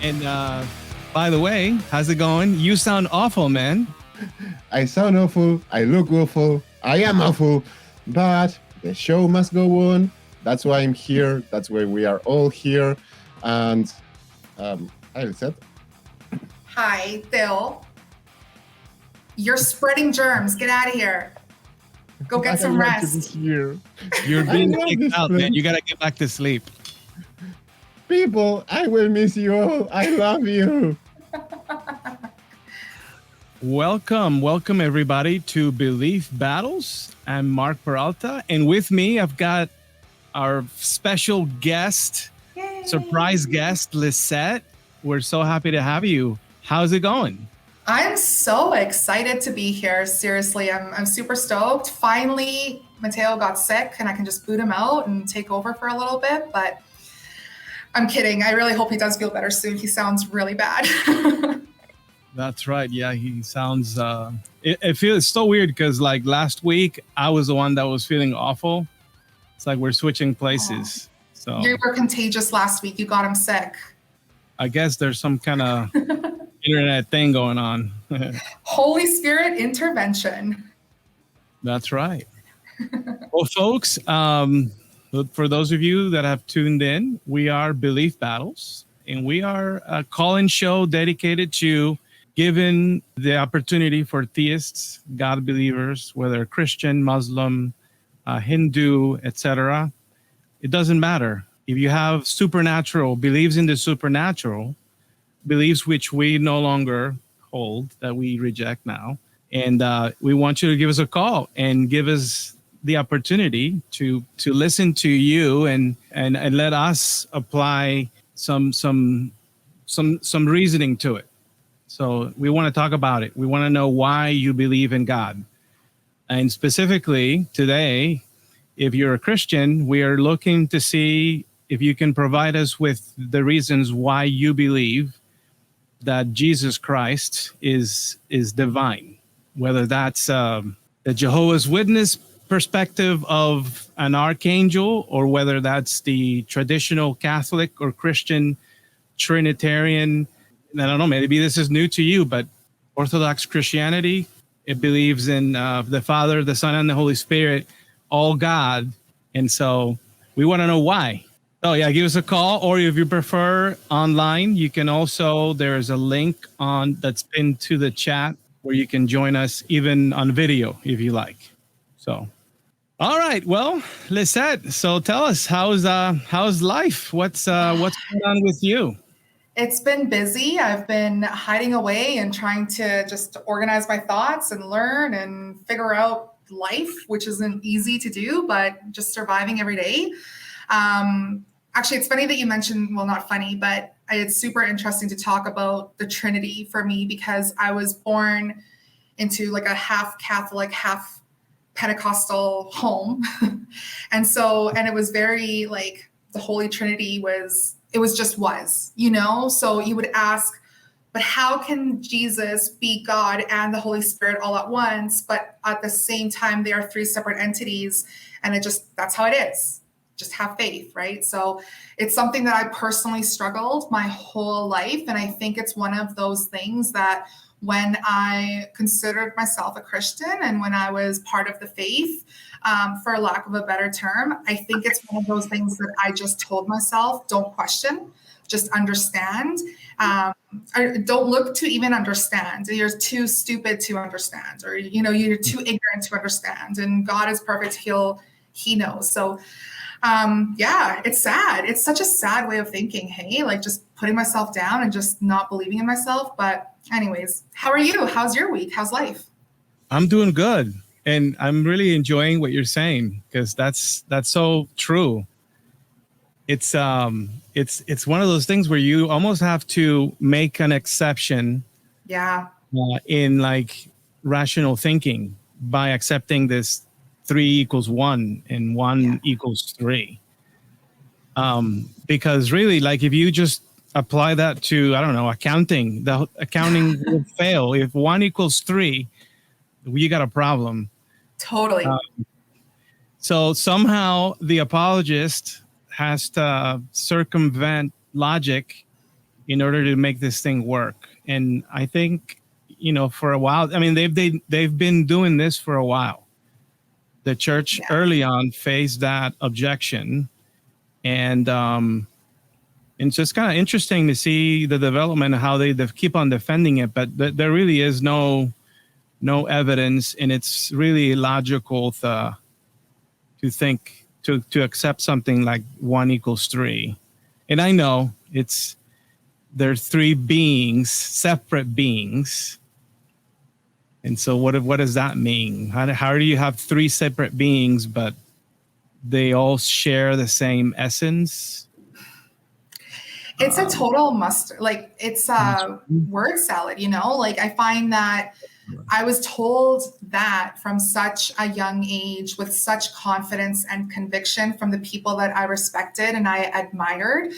And by the way, how's it going? You sound awful, man. I sound awful. I look awful. I am awful. But the show must go on. That's why I'm here. That's why we are all here. And hi, Lissette. Hi, Phil. You're spreading germs. Get out of here. Go get some rest. Here. You're being kicked out, man. You gotta get back to sleep. People, I will miss you all. I love you. Welcome everybody to Belief Battles. I'm Mark Peralta, and with me I've got our special guest, Yay. surprise guest, Lissette. We're so happy to have you. How's it going? I'm so excited to be here. Seriously, I'm super stoked. Finally, Mateo got sick and I can just boot him out and take over for a little bit, but I'm kidding. I really hope he does feel better soon. He sounds really bad. That's right. Yeah, he sounds, it feels so weird because like last week I was the one that was feeling awful. It's like we're switching places. So You were contagious last week. You got him sick. I guess there's some kind of internet thing going on. Holy Spirit intervention. That's right. Well, folks, for those of you that have tuned in, we are Belief Battles, and we are a call-in show dedicated to giving the opportunity for theists, God believers, whether Christian, Muslim, Hindu, etc. It doesn't matter. If you have supernatural, believes in the supernatural, beliefs which we no longer hold, that we reject now, and we want you to give us a call and give us the opportunity to listen to you and let us apply some reasoning to it. So we want to talk about it. We want to know why you believe in God. And specifically today, if you're a Christian, we are looking to see if you can provide us with the reasons why you believe that Jesus Christ is divine, whether that's the Jehovah's Witness perspective of an archangel, or whether that's the traditional Catholic or Christian Trinitarian. I don't know, maybe this is new to you, but Orthodox Christianity, it believes in the Father, the Son, and the Holy Spirit, all God. And so we want to know why. So yeah, give us a call, or if you prefer online, you can also, there's a link that's pinned to the chat where you can join us even on video if you like. So, all right, well, Lissette, so tell us, how's life? What's going on with you? It's been busy. I've been hiding away and trying to just organize my thoughts and learn and figure out life, which isn't easy to do, but just surviving every day. Actually, it's funny that you mentioned, well, not funny, but it's super interesting to talk about the Trinity for me, because I was born into like a half Catholic, half Pentecostal home. And it was very like the Holy Trinity was, you know? So you would ask, but how can Jesus be God and the Holy Spirit all at once? But at the same time, they are three separate entities. And that's how it is. Just have faith, right? So it's something that I personally struggled my whole life. And I think it's one of those things that when I considered myself a Christian and when I was part of the faith, for lack of a better term, I think it's one of those things that I just told myself, don't question, just understand. Don't look to even understand. You're too stupid to understand, or, you're too ignorant to understand. And God is perfect. He knows. So it's sad. It's such a sad way of thinking. Hey, like just putting myself down and just not believing in myself. But anyways, how are you? How's your week? How's life? I'm doing good. And I'm really enjoying what you're saying, because that's so true. It's one of those things where you almost have to make an exception. Yeah. In like rational thinking by accepting this 3 equals 1 and 1 equals 3. Because really, like if you just apply that to, I don't know, accounting, the accounting will fail. If 1 equals 3, you got a problem. Totally. So somehow the apologist has to circumvent logic in order to make this thing work. And I think, for a while, I mean, they've been doing this for a while. The church early on faced that objection, and it's just kind of interesting to see the development of how they keep on defending it. But there really is no evidence, and it's really illogical to think to accept something like 1 equals 3. And I know they're 3 beings, separate beings. And so what does that mean? How do you have 3 separate beings, but they all share the same essence? It's a total must, like it's a word salad, like I find that I was told that from such a young age with such confidence and conviction from the people that I respected and I admired.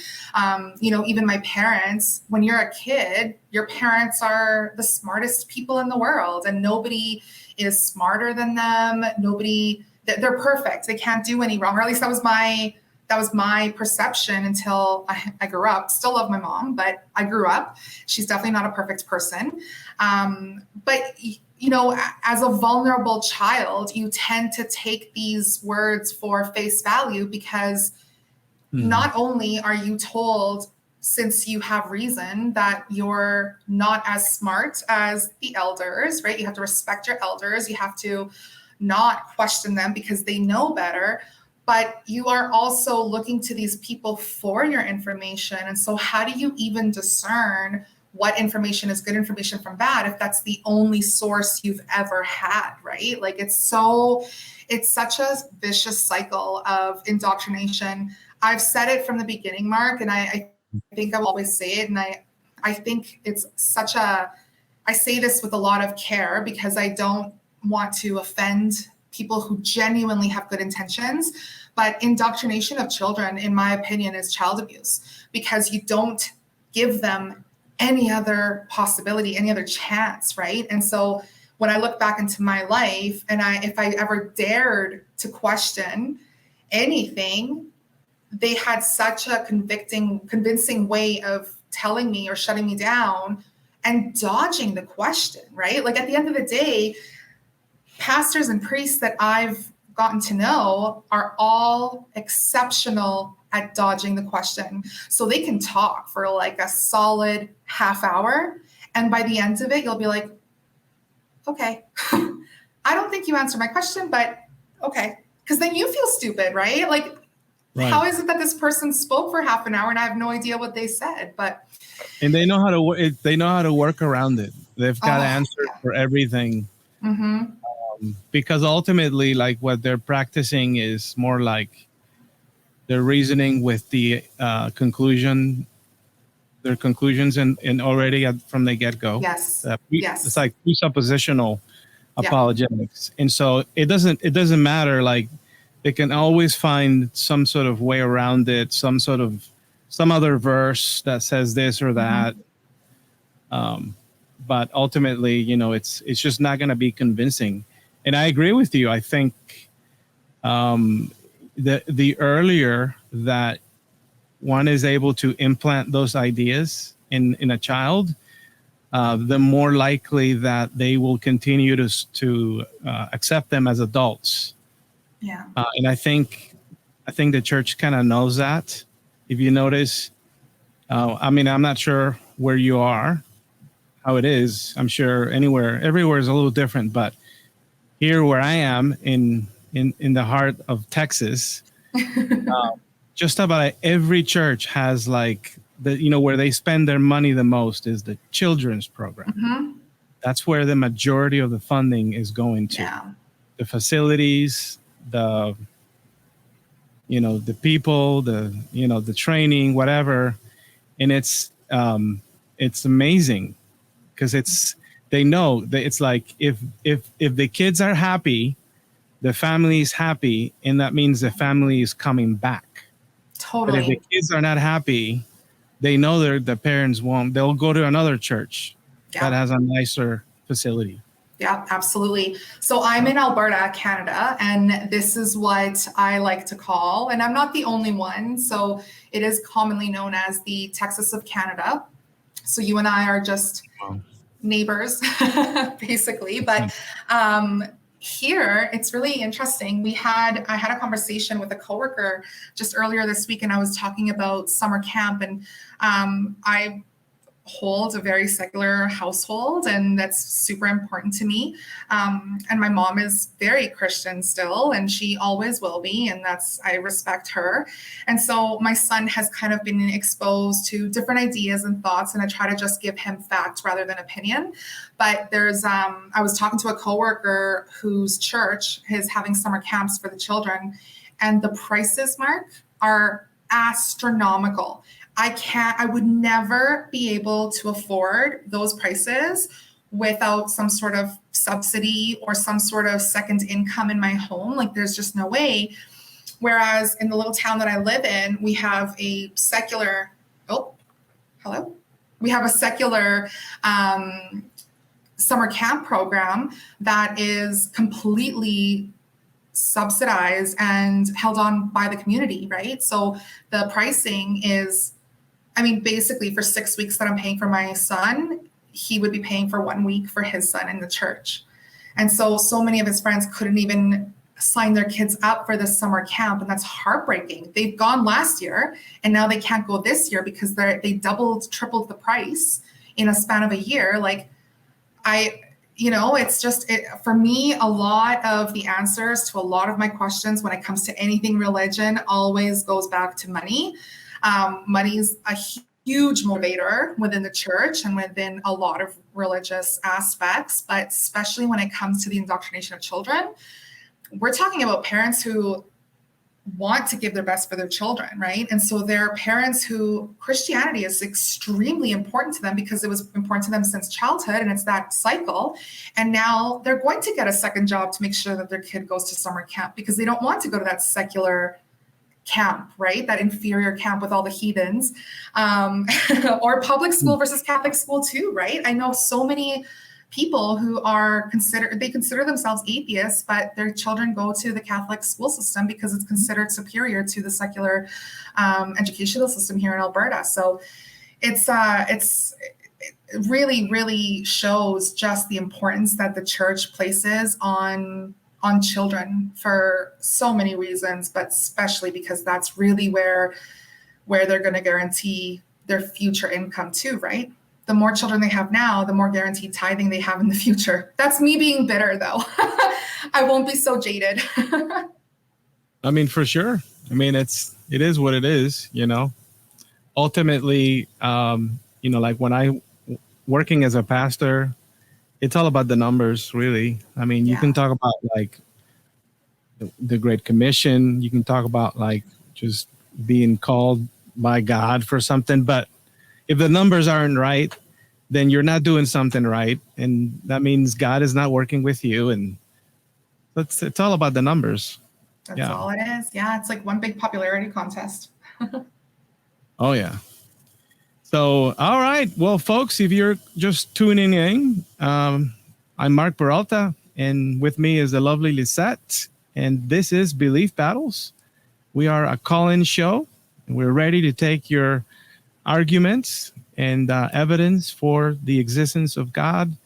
Even my parents, when you're a kid, your parents are the smartest people in the world and nobody is smarter than them. They're perfect. They can't do any wrong, or at least that was my perception until I grew up. Still love my mom, but I grew up. She's definitely not a perfect person. But as a vulnerable child, you tend to take these words for face value because not only are you told, since you have reason, that you're not as smart as the elders, right? You have to respect your elders. You have to not question them because they know better. But you are also looking to these people for your information. And so how do you even discern what information is good information from bad if that's the only source you've ever had, right? Like it's such a vicious cycle of indoctrination. I've said it from the beginning, Mark, and I think I will always say it. And I think it's I say this with a lot of care because I don't want to offend people who genuinely have good intentions, but indoctrination of children, in my opinion, is child abuse because you don't give them any other possibility, any other chance, right? And so when I look back into my life and if I ever dared to question anything, they had such a convincing way of telling me or shutting me down and dodging the question, right? Like at the end of the day, pastors and priests that I've gotten to know are all exceptional at dodging the question. So they can talk for like a solid half hour. And by the end of it, you'll be like, okay, I don't think you answered my question, but okay. Because then you feel stupid, right? Like, right. How is it that this person spoke for half an hour and I have no idea what they said? And they know how to work around it. They've got answers for everything. Mm-hmm. Because ultimately, like what they're practicing is more like they're reasoning with the conclusions and already from the get-go. Yes. Yes. It's like pre-suppositional apologetics. And so it doesn't matter. Like they can always find some sort of way around it, some other verse that says this or that. Mm-hmm. But ultimately, it's just not going to be convincing. And I agree with you. I think the earlier that one is able to implant those ideas in a child, the more likely that they will continue to accept them as adults. Yeah. And I think the church kind of knows that. If you notice, I'm not sure where you are, how it is. I'm sure everywhere is a little different, but here where I am in the heart of Texas, just about every church has like where they spend their money the most is the children's program. Mm-hmm. That's where the majority of the funding is going to. Yeah. The facilities, the people, the training, whatever. And it's amazing because they know that it's like if the kids are happy, the family is happy, and that means the family is coming back. Totally. But if the kids are not happy, they know the parents won't. They'll go to another church that has a nicer facility. Yeah, absolutely. So I'm in Alberta, Canada, and this is what I like to call, and I'm not the only one, so it is commonly known as the Texas of Canada. So you and I are just Wow. neighbors, basically. But here, it's really interesting. I had a conversation with a coworker just earlier this week, and I was talking about summer camp, and I hold a very secular household, and that's super important to me. And my mom is very Christian still, and she always will be, and I respect her. And so my son has kind of been exposed to different ideas and thoughts, and I try to just give him fact rather than opinion. But I was talking to a coworker whose church is having summer camps for the children, and the prices, Mark, are astronomical. I would never be able to afford those prices without some sort of subsidy or some sort of second income in my home. Like, there's just no way. Whereas in the little town that I live in, we have a secular, we have a secular summer camp program that is completely subsidized and held on by the community, right? So the pricing is, basically for 6 weeks that I'm paying for my son, he would be paying for 1 week for his son in the church. And so many of his friends couldn't even sign their kids up for this summer camp. And that's heartbreaking. They've gone last year and now they can't go this year because they doubled, tripled the price in a span of a year. Like, it's just, for me, a lot of the answers to a lot of my questions when it comes to anything religion always goes back to money. Money's a huge motivator within the church and within a lot of religious aspects, but especially when it comes to the indoctrination of children, we're talking about parents who want to give their best for their children, right? And so there are parents who Christianity is extremely important to them because it was important to them since childhood, and it's that cycle. And now they're going to get a second job to make sure that their kid goes to summer camp because they don't want to go to that secular camp, right? That inferior camp with all the heathens, or public school versus Catholic school too, right? I know so many people who consider themselves atheists, but their children go to the Catholic school system because it's considered superior to the secular educational system here in Alberta. So it really, really shows just the importance that the church places on children for so many reasons, but especially because that's really where they're going to guarantee their future income too, right? The more children they have now, the more guaranteed tithing they have in the future. That's me being bitter, though. I won't be so jaded. For sure. It is what it is, Ultimately, like when I working as a pastor, it's all about the numbers, really. You can talk about like the Great Commission. You can talk about like just being called by God for something. But if the numbers aren't right, then you're not doing something right. And that means God is not working with you. And it's all about the numbers. That's all it is. Yeah, it's like one big popularity contest. Oh, yeah. So, all right. Well, folks, if you're just tuning in, I'm Mark Peralta, and with me is the lovely Lissette, and this is Belief Battles. We are a call-in show, and we're ready to take your arguments and evidence for the existence of God.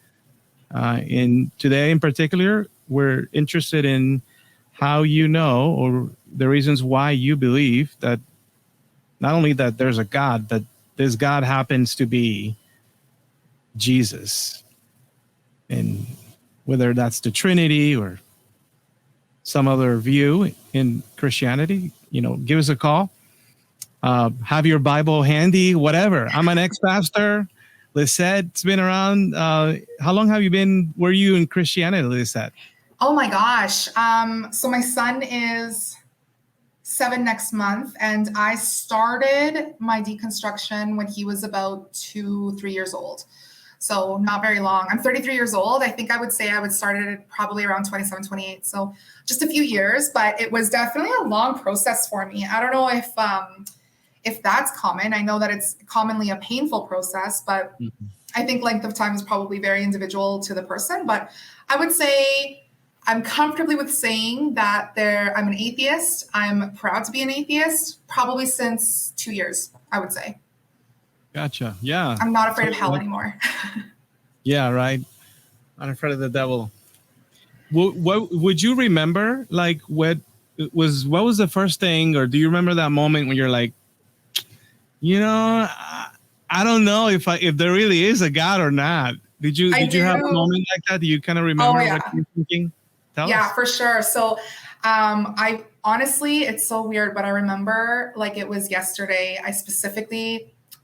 And today in particular, we're interested in how or the reasons why you believe that not only that there's a God, but this God happens to be Jesus. And whether that's the Trinity or some other view in Christianity, give us a call. Have your Bible handy, whatever. I'm an ex-pastor. Lissette's been around. How long were you in Christianity, Lissette? Oh my gosh. So my son is 7 next month, and I started my deconstruction when he was about 2-3 years old. So not very long. I'm 33 years old. I think I would say I would started it probably around 27, 28. So just a few years, but it was definitely a long process for me. I don't know if that's common. I know that it's commonly a painful process, but I think length of time is probably very individual to the person. But I would say I'm comfortably with saying that I'm an atheist. I'm proud to be an atheist, probably since 2 years, I would say. Gotcha. Yeah. I'm not afraid of So, hell like, anymore. yeah, right. Not afraid of the devil. What would you remember? Like, what was the first thing, or do you remember that moment when you're like, I don't know if there really is a God or not. Did you I have a do. moment like that? Do you kind of Oh remember what yeah. you were thinking? Tell Yeah, us. for sure. So, I honestly, it's so weird, but I remember like it was yesterday.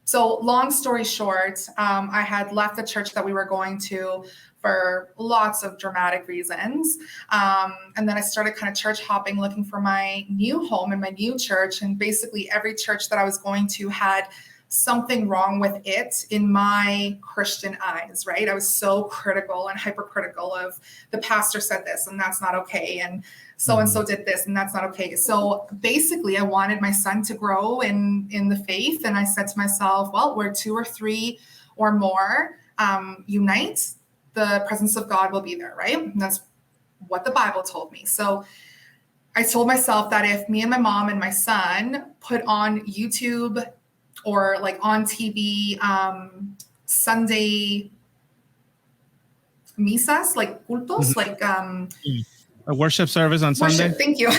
So long story short, I had left the church that we were going to for lots of dramatic reasons. And then I started kind of church hopping, looking for my new home and my new church. And basically, every church that I was going to had something wrong with it in my Christian eyes, right? I was so critical and hypercritical of the pastor said this and that's not okay. And so did this and that's not okay. So basically I wanted my son to grow in the faith. And I said to myself, well, where 2 or 3 or more unite, the presence of God will be there, right? And that's what the Bible told me. So I told myself that if me and my mom and my son put on YouTube or like on TV, Sunday misas, like cultos, like A worship service on Sunday? worship, thank you,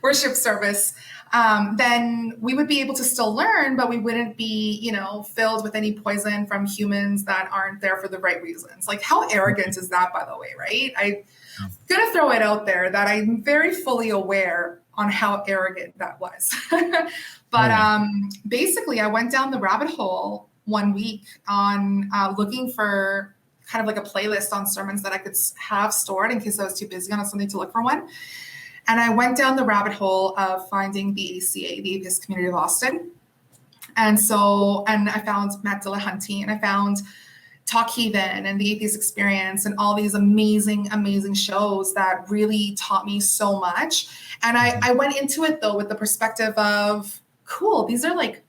worship service, then we would be able to still learn, but we wouldn't be, filled with any poison from humans that aren't there for the right reasons. Like, how arrogant is that, by the way, right? I'm going to throw it out there that I'm very fully aware on how arrogant that was. But basically, I went down the rabbit hole one week on looking for kind of like a playlist on sermons that I could have stored in case I was too busy on a Sunday to look for one. And I went down the rabbit hole of finding the ACA, the Atheist Community of Austin. And I found Matt Dillahunty, and I found Talk Heathen and the Atheist Experience and all these amazing, amazing shows that really taught me so much. And I went into it though with the perspective of, cool, these are like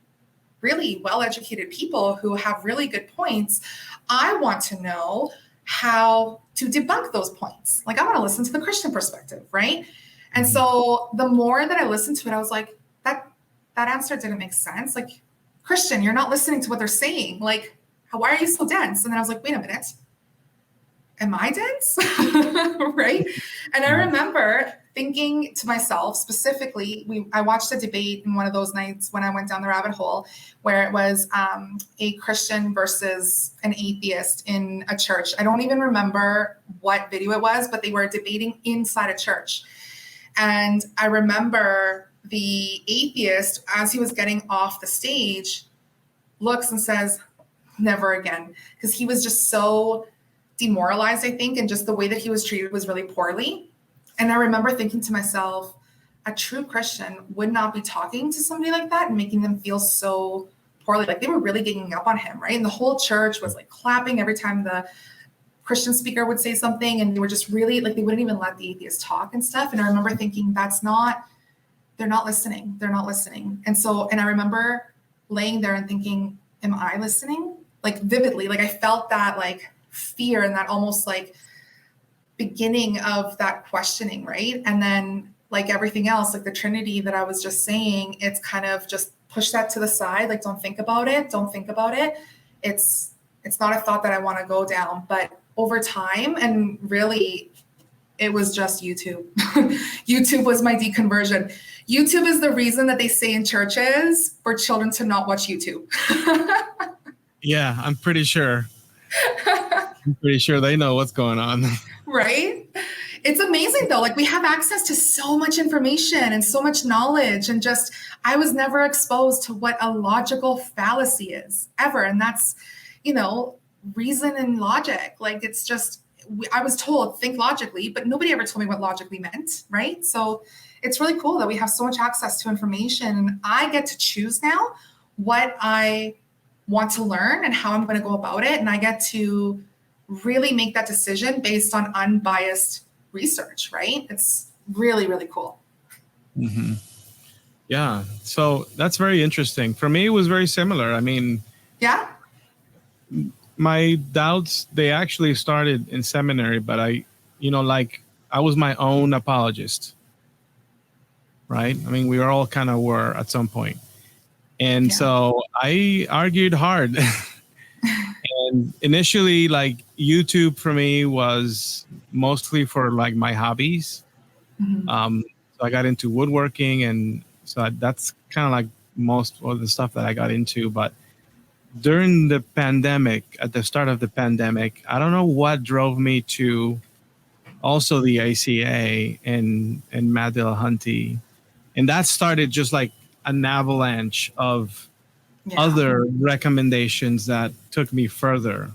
really well-educated people who have really good points. I want to know how to debunk those points. Like, I want to listen to the Christian perspective, right? And so the more that I listened to it, I was like, that answer didn't make sense. Like, Christian, you're not listening to what they're saying. Like, why are you so dense? And then I was like, wait a minute, am I dense? Right? And I remember thinking to myself specifically, I watched a debate in one of those nights when I went down the rabbit hole where it was a Christian versus an atheist in a church. I don't even remember what video it was, but they were debating inside a church. And I remember the atheist, as he was getting off the stage, looks and says, never again, because he was just so demoralized, I think, and just the way that he was treated was really poorly. And I remember thinking to myself, a true Christian would not be talking to somebody like that and making them feel so poorly. Like, they were really ganging up on him, right? And the whole church was like clapping every time the Christian speaker would say something, and they were just really like, they wouldn't even let the atheist talk and stuff. And I remember thinking, they're not listening. They're not listening. And I remember laying there and thinking, am I listening? Like, vividly, like I felt that like fear and that almost like beginning of that questioning, right? And then like everything else, like the Trinity that I was just saying, it's kind of just push that to the side. Like, don't think about it. Don't think about it. It's not a thought that I want to go down. But over time, and really, it was just YouTube. YouTube was my deconversion. YouTube is the reason that they say in churches for children to not watch YouTube. Yeah, I'm pretty sure. I'm pretty sure they know what's going on. Right? It's amazing though. Like, we have access to so much information and so much knowledge, and just, I was never exposed to what a logical fallacy is ever. And that's, reason and logic. Like, it's just, I was told think logically, but nobody ever told me what logically meant. Right? So it's really cool that we have so much access to information, and I get to choose now what I want to learn and how I'm going to go about it. And I get to really make that decision based on unbiased research, right? It's really, really cool. Mm-hmm. Yeah. So that's very interesting. For me, it was very similar. I mean, yeah, my doubts, they actually started in seminary, but I was my own apologist, right? I mean, we all kind of were at some point. And Yeah. so I argued hard. And initially, like YouTube for me was mostly for like my hobbies. Mhm. So I got into woodworking, and so that's kind of like most of the stuff that I got into. But during the pandemic, at the start of the pandemic, I don't know what drove me to also the ACA and Matt Dillahunty, and that started just like an avalanche of Yeah. other recommendations that took me further.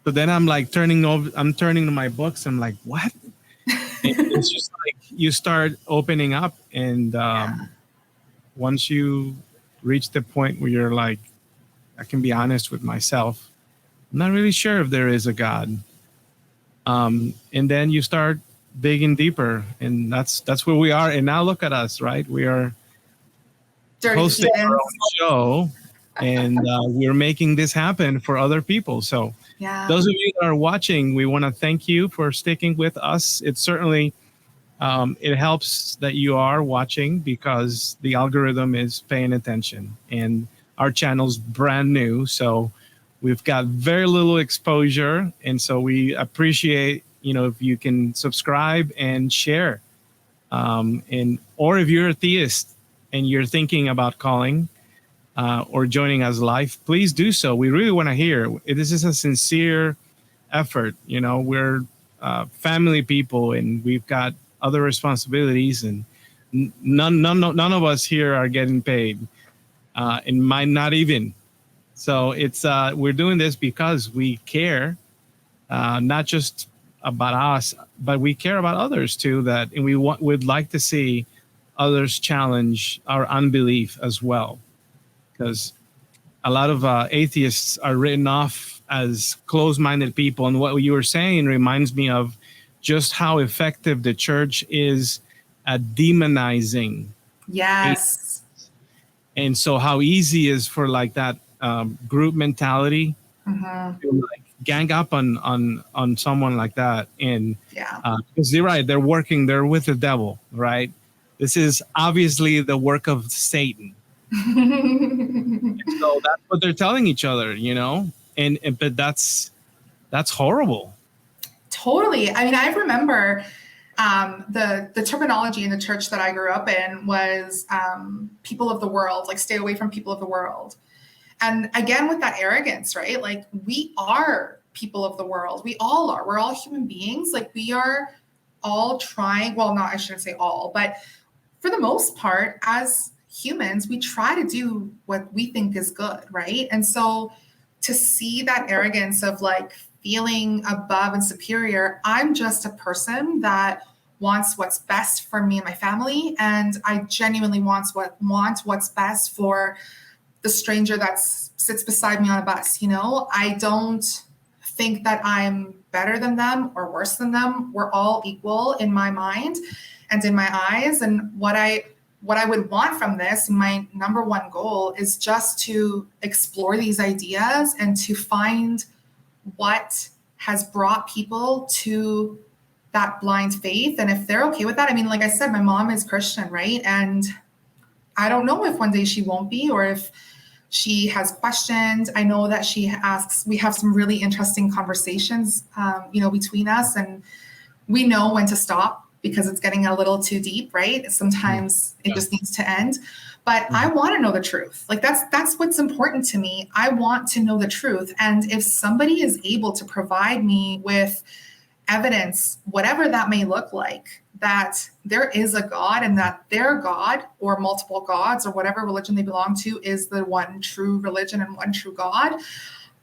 So then I'm turning to my books. I'm like, what? And it's just like you start opening up, and Yeah. once you reach the point where you're like, I can be honest with myself. I'm not really sure if there is a God. And then you start digging deeper, and that's where we are. And now look at us, right? We are Dirty hosting our heathens. own show, and we're making this happen for other people. So Yeah. those of you that are watching, we want to thank you for sticking with us. It's certainly it helps that you are watching because the algorithm is paying attention, and our channel's brand new, so we've got very little exposure, and so we appreciate if you can subscribe and share, and or if you're a theist and you're thinking about calling or joining us live, please do so. We really want to hear. This is a sincere effort. We're family people, and we've got other responsibilities, and none of us here are getting paid, and might not even. So it's we're doing this because we care, not just about us, but we care about others too. And would like to see others challenge our unbelief as well, because a lot of atheists are written off as closed-minded people. And what you were saying reminds me of just how effective the church is at demonizing. Yes. And so how easy is for like that group mentality Mm-hmm. to like gang up on someone like that. And Yeah. because you're right, they're with the devil, right? This is obviously the work of Satan. So that's what they're telling each other, and but that's horrible. Totally. I mean, I remember the terminology in the church that I grew up in was people of the world, like stay away from people of the world. And again, with that arrogance, right? Like we are people of the world. We all are. We're all human beings. Like we are all trying, well, not, I shouldn't say all, but for the most part, as humans, we try to do what we think is good, right? And so to see that arrogance of like feeling above and superior, I'm just a person that wants what's best for me and my family, and I genuinely want what's best for the stranger that sits beside me on a bus. I don't think that I'm better than them or worse than them. We're all equal in my mind and in my eyes. And what I would want from this, my number one goal, is just to explore these ideas and to find what has brought people to that blind faith. And if they're okay with that, I mean, like I said, my mom is Christian, right? And I don't know if one day she won't be, or if she has questions. I know that she asks, we have some really interesting conversations, between us, and we know when to stop because it's getting a little too deep, right? Sometimes it just needs to end. But I want to know the truth. Like that's what's important to me. I want to know the truth. And if somebody is able to provide me with evidence, whatever that may look like, that there is a God and that their God or multiple gods or whatever religion they belong to is the one true religion and one true God,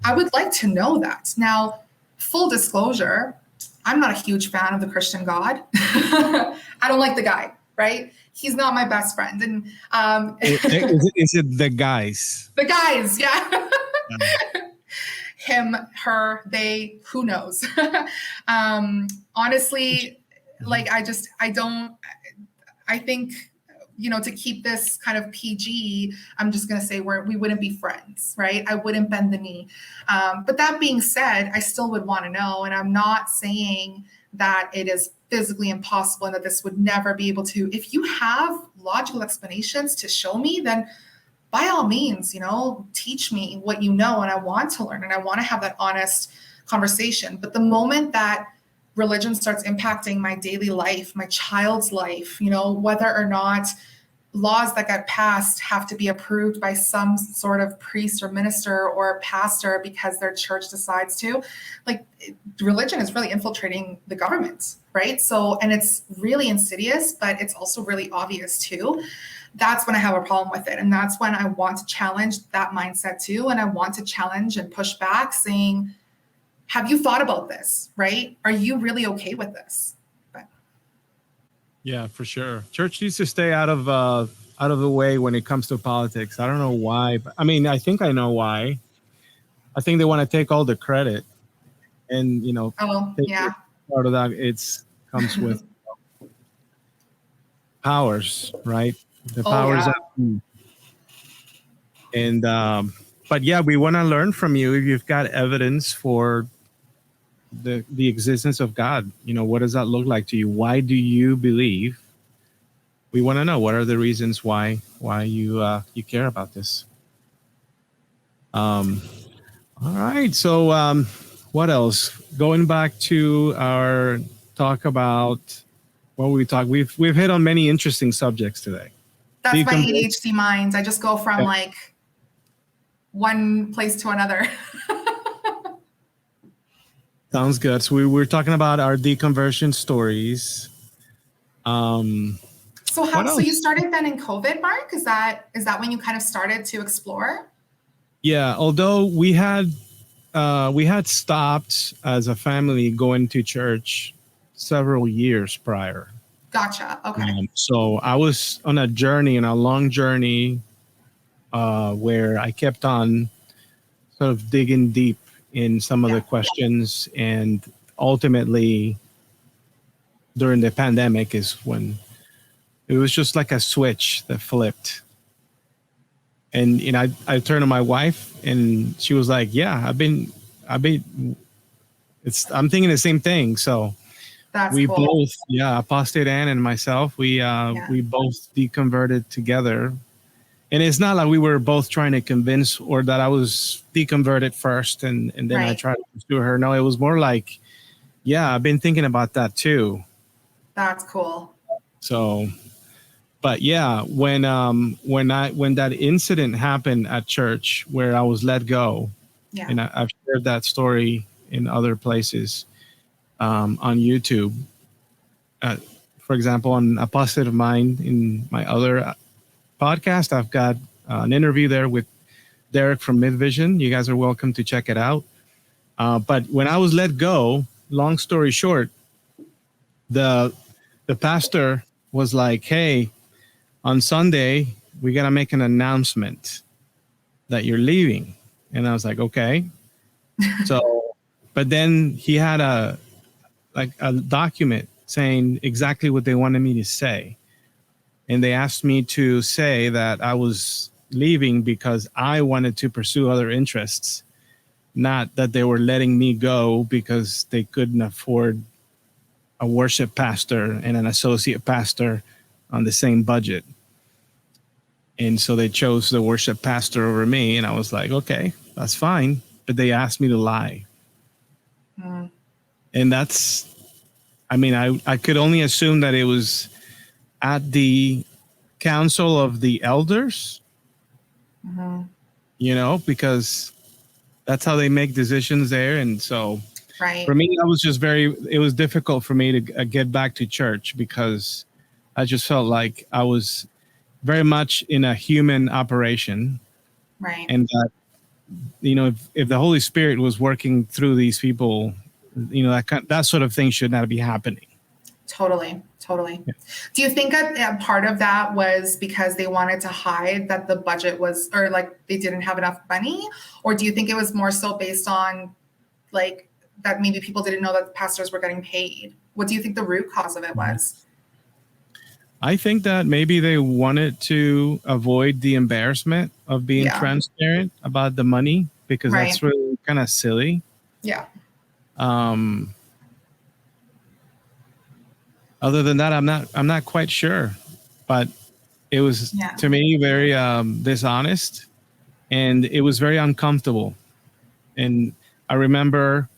I would like to know that. Now, full disclosure, I'm not a huge fan of the Christian God. I don't like the guy, right? He's not my best friend. And Is it the guys? The guys, yeah. Him, her, they, who knows? Honestly, like I think, to keep this kind of PG, I'm just going to say we wouldn't be friends, right? I wouldn't bend the knee. But that being said, I still would want to know. And I'm not saying that it is physically impossible and that this would never be able to. If you have logical explanations to show me, then by all means, teach me what you know, and I want to learn and I want to have that honest conversation. But the moment that religion starts impacting my daily life, my child's life, whether or not laws that get passed have to be approved by some sort of priest or minister or pastor because their church decides to, religion is really infiltrating the government, right? So, and it's really insidious, but it's also really obvious too. That's when I have a problem with it. And that's when I want to challenge that mindset too. And I want to challenge and push back saying, have you thought about this, right? Are you really okay with this? Yeah, for sure. Church needs to stay out of the way when it comes to politics. I don't know why. But, I think I know why. I think they want to take all the credit, and part of that comes with powers, right? The powers. And but yeah, we want to learn from you if you've got evidence for the existence of God. What does that look like to you? Why do you believe? We want to know what are the reasons why you care about this. All right. So what else? Going back to our talk about what we talk. We've hit on many interesting subjects today. That's my ADHD mind. I just go from one place to another. Sounds good. So we were talking about our deconversion stories. So you started then in COVID, Mark? Is that when you kind of started to explore? Yeah, although we had stopped as a family going to church several years prior. Gotcha. Okay. So I was on a long journey, where I kept on sort of digging deep in some of the questions, and ultimately during the pandemic is when it was just like a switch that flipped. And I turned to my wife and she was like, yeah, I'm thinking the same thing. So we both, Apostate Ann and myself, we both deconverted together. And it's not like we were both trying to convince, or that I was deconverted first and then I tried to pursue her. No, it was more like, I've been thinking about that too. That's cool. So, but when that incident happened at church where I was let go, and I've shared that story in other places, on YouTube. For example, on a positive mind in my other podcast, I've got an interview there with Derek from Midvision. You guys are welcome to check it out. But when I was let go, long story short, the pastor was like, hey, on Sunday, we got to make an announcement that you're leaving. And I was like, okay. So, but then he had a document saying exactly what they wanted me to say. And they asked me to say that I was leaving because I wanted to pursue other interests, not that they were letting me go because they couldn't afford a worship pastor and an associate pastor on the same budget. And so they chose the worship pastor over me. And I was like, okay, that's fine. But they asked me to lie. And that's, I could only assume that it was at the council of the elders, because that's how they make decisions there. And so for me, that was just it was difficult for me to get back to church because I just felt like I was very much in a human operation. Right. And that, if the Holy Spirit was working through these people, that sort of thing should not be happening. Totally. Yeah. Do you think a part of that was because they wanted to hide that the budget was, or they didn't have enough money? Or do you think it was more so based on that maybe people didn't know that the pastors were getting paid? What do you think the root cause of it was? I think that maybe they wanted to avoid the embarrassment of being transparent about the money, because that's really kind of silly. Yeah. Other than that, I'm not quite sure, but It was to me very dishonest, and it was very uncomfortable. And I remember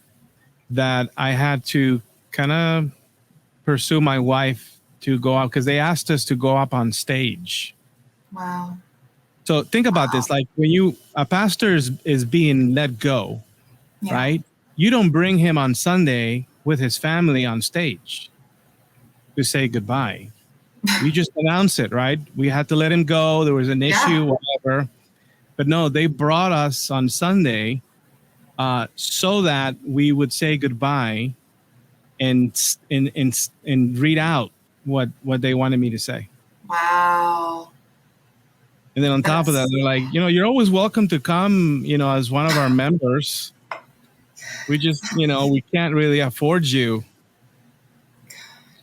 that I had to kind of pursue my wife to go out because they asked us to go up on stage. Wow. So think about this, like when a pastor is being let go, right? You don't bring him on Sunday with his family on stage to say goodbye. You just announce it, right? We had to let him go. There was an issue, whatever. But no, they brought us on Sunday so that we would say goodbye and read out what they wanted me to say. Wow. And then on top of that, they're like, you're always welcome to come, as one of our members. We just, we can't really afford you.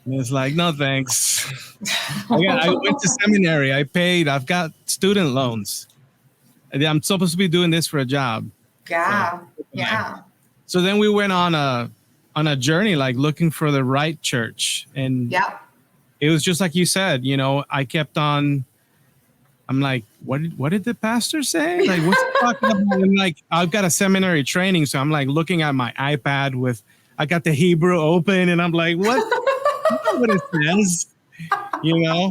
And it's like, no, thanks. I went to seminary. I paid. I've got student loans. And I'm supposed to be doing this for a job. Yeah. Yeah. So then we went on a journey, like looking for the right church. And it was just like you said, I kept on. I'm like, what did the pastor say? Like, what's he talking about? And like, I've got a seminary training, so I'm like looking at my iPad I got the Hebrew open, and I'm like, what it says, I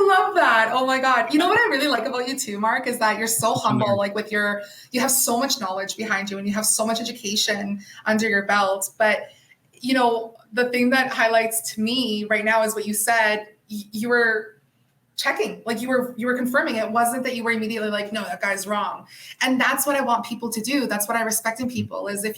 love that. Oh my God. You know what I really like about you too, Mark, is that you're so humble, like you have so much knowledge behind you and you have so much education under your belt. But, the thing that highlights to me right now is what you said. You were checking, like you were confirming. It wasn't that you were immediately like, no, that guy's wrong. And that's what I want people to do. That's what I respect in people is if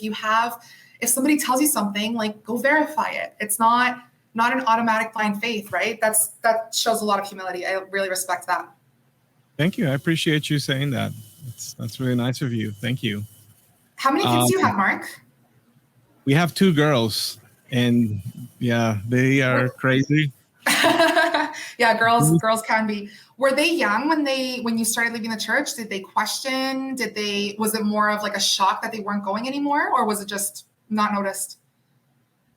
somebody tells you something, like go verify it. It's not an automatic blind faith, right? That shows a lot of humility. I really respect that. Thank you. I appreciate you saying that. That's really nice of you. Thank you. How many kids do you have, Mark? We have 2 girls, and they are crazy. Yeah, girls can be. Were they young when you started leaving the church? Did they question? Was it more of like a shock that they weren't going anymore, or was it just not noticed?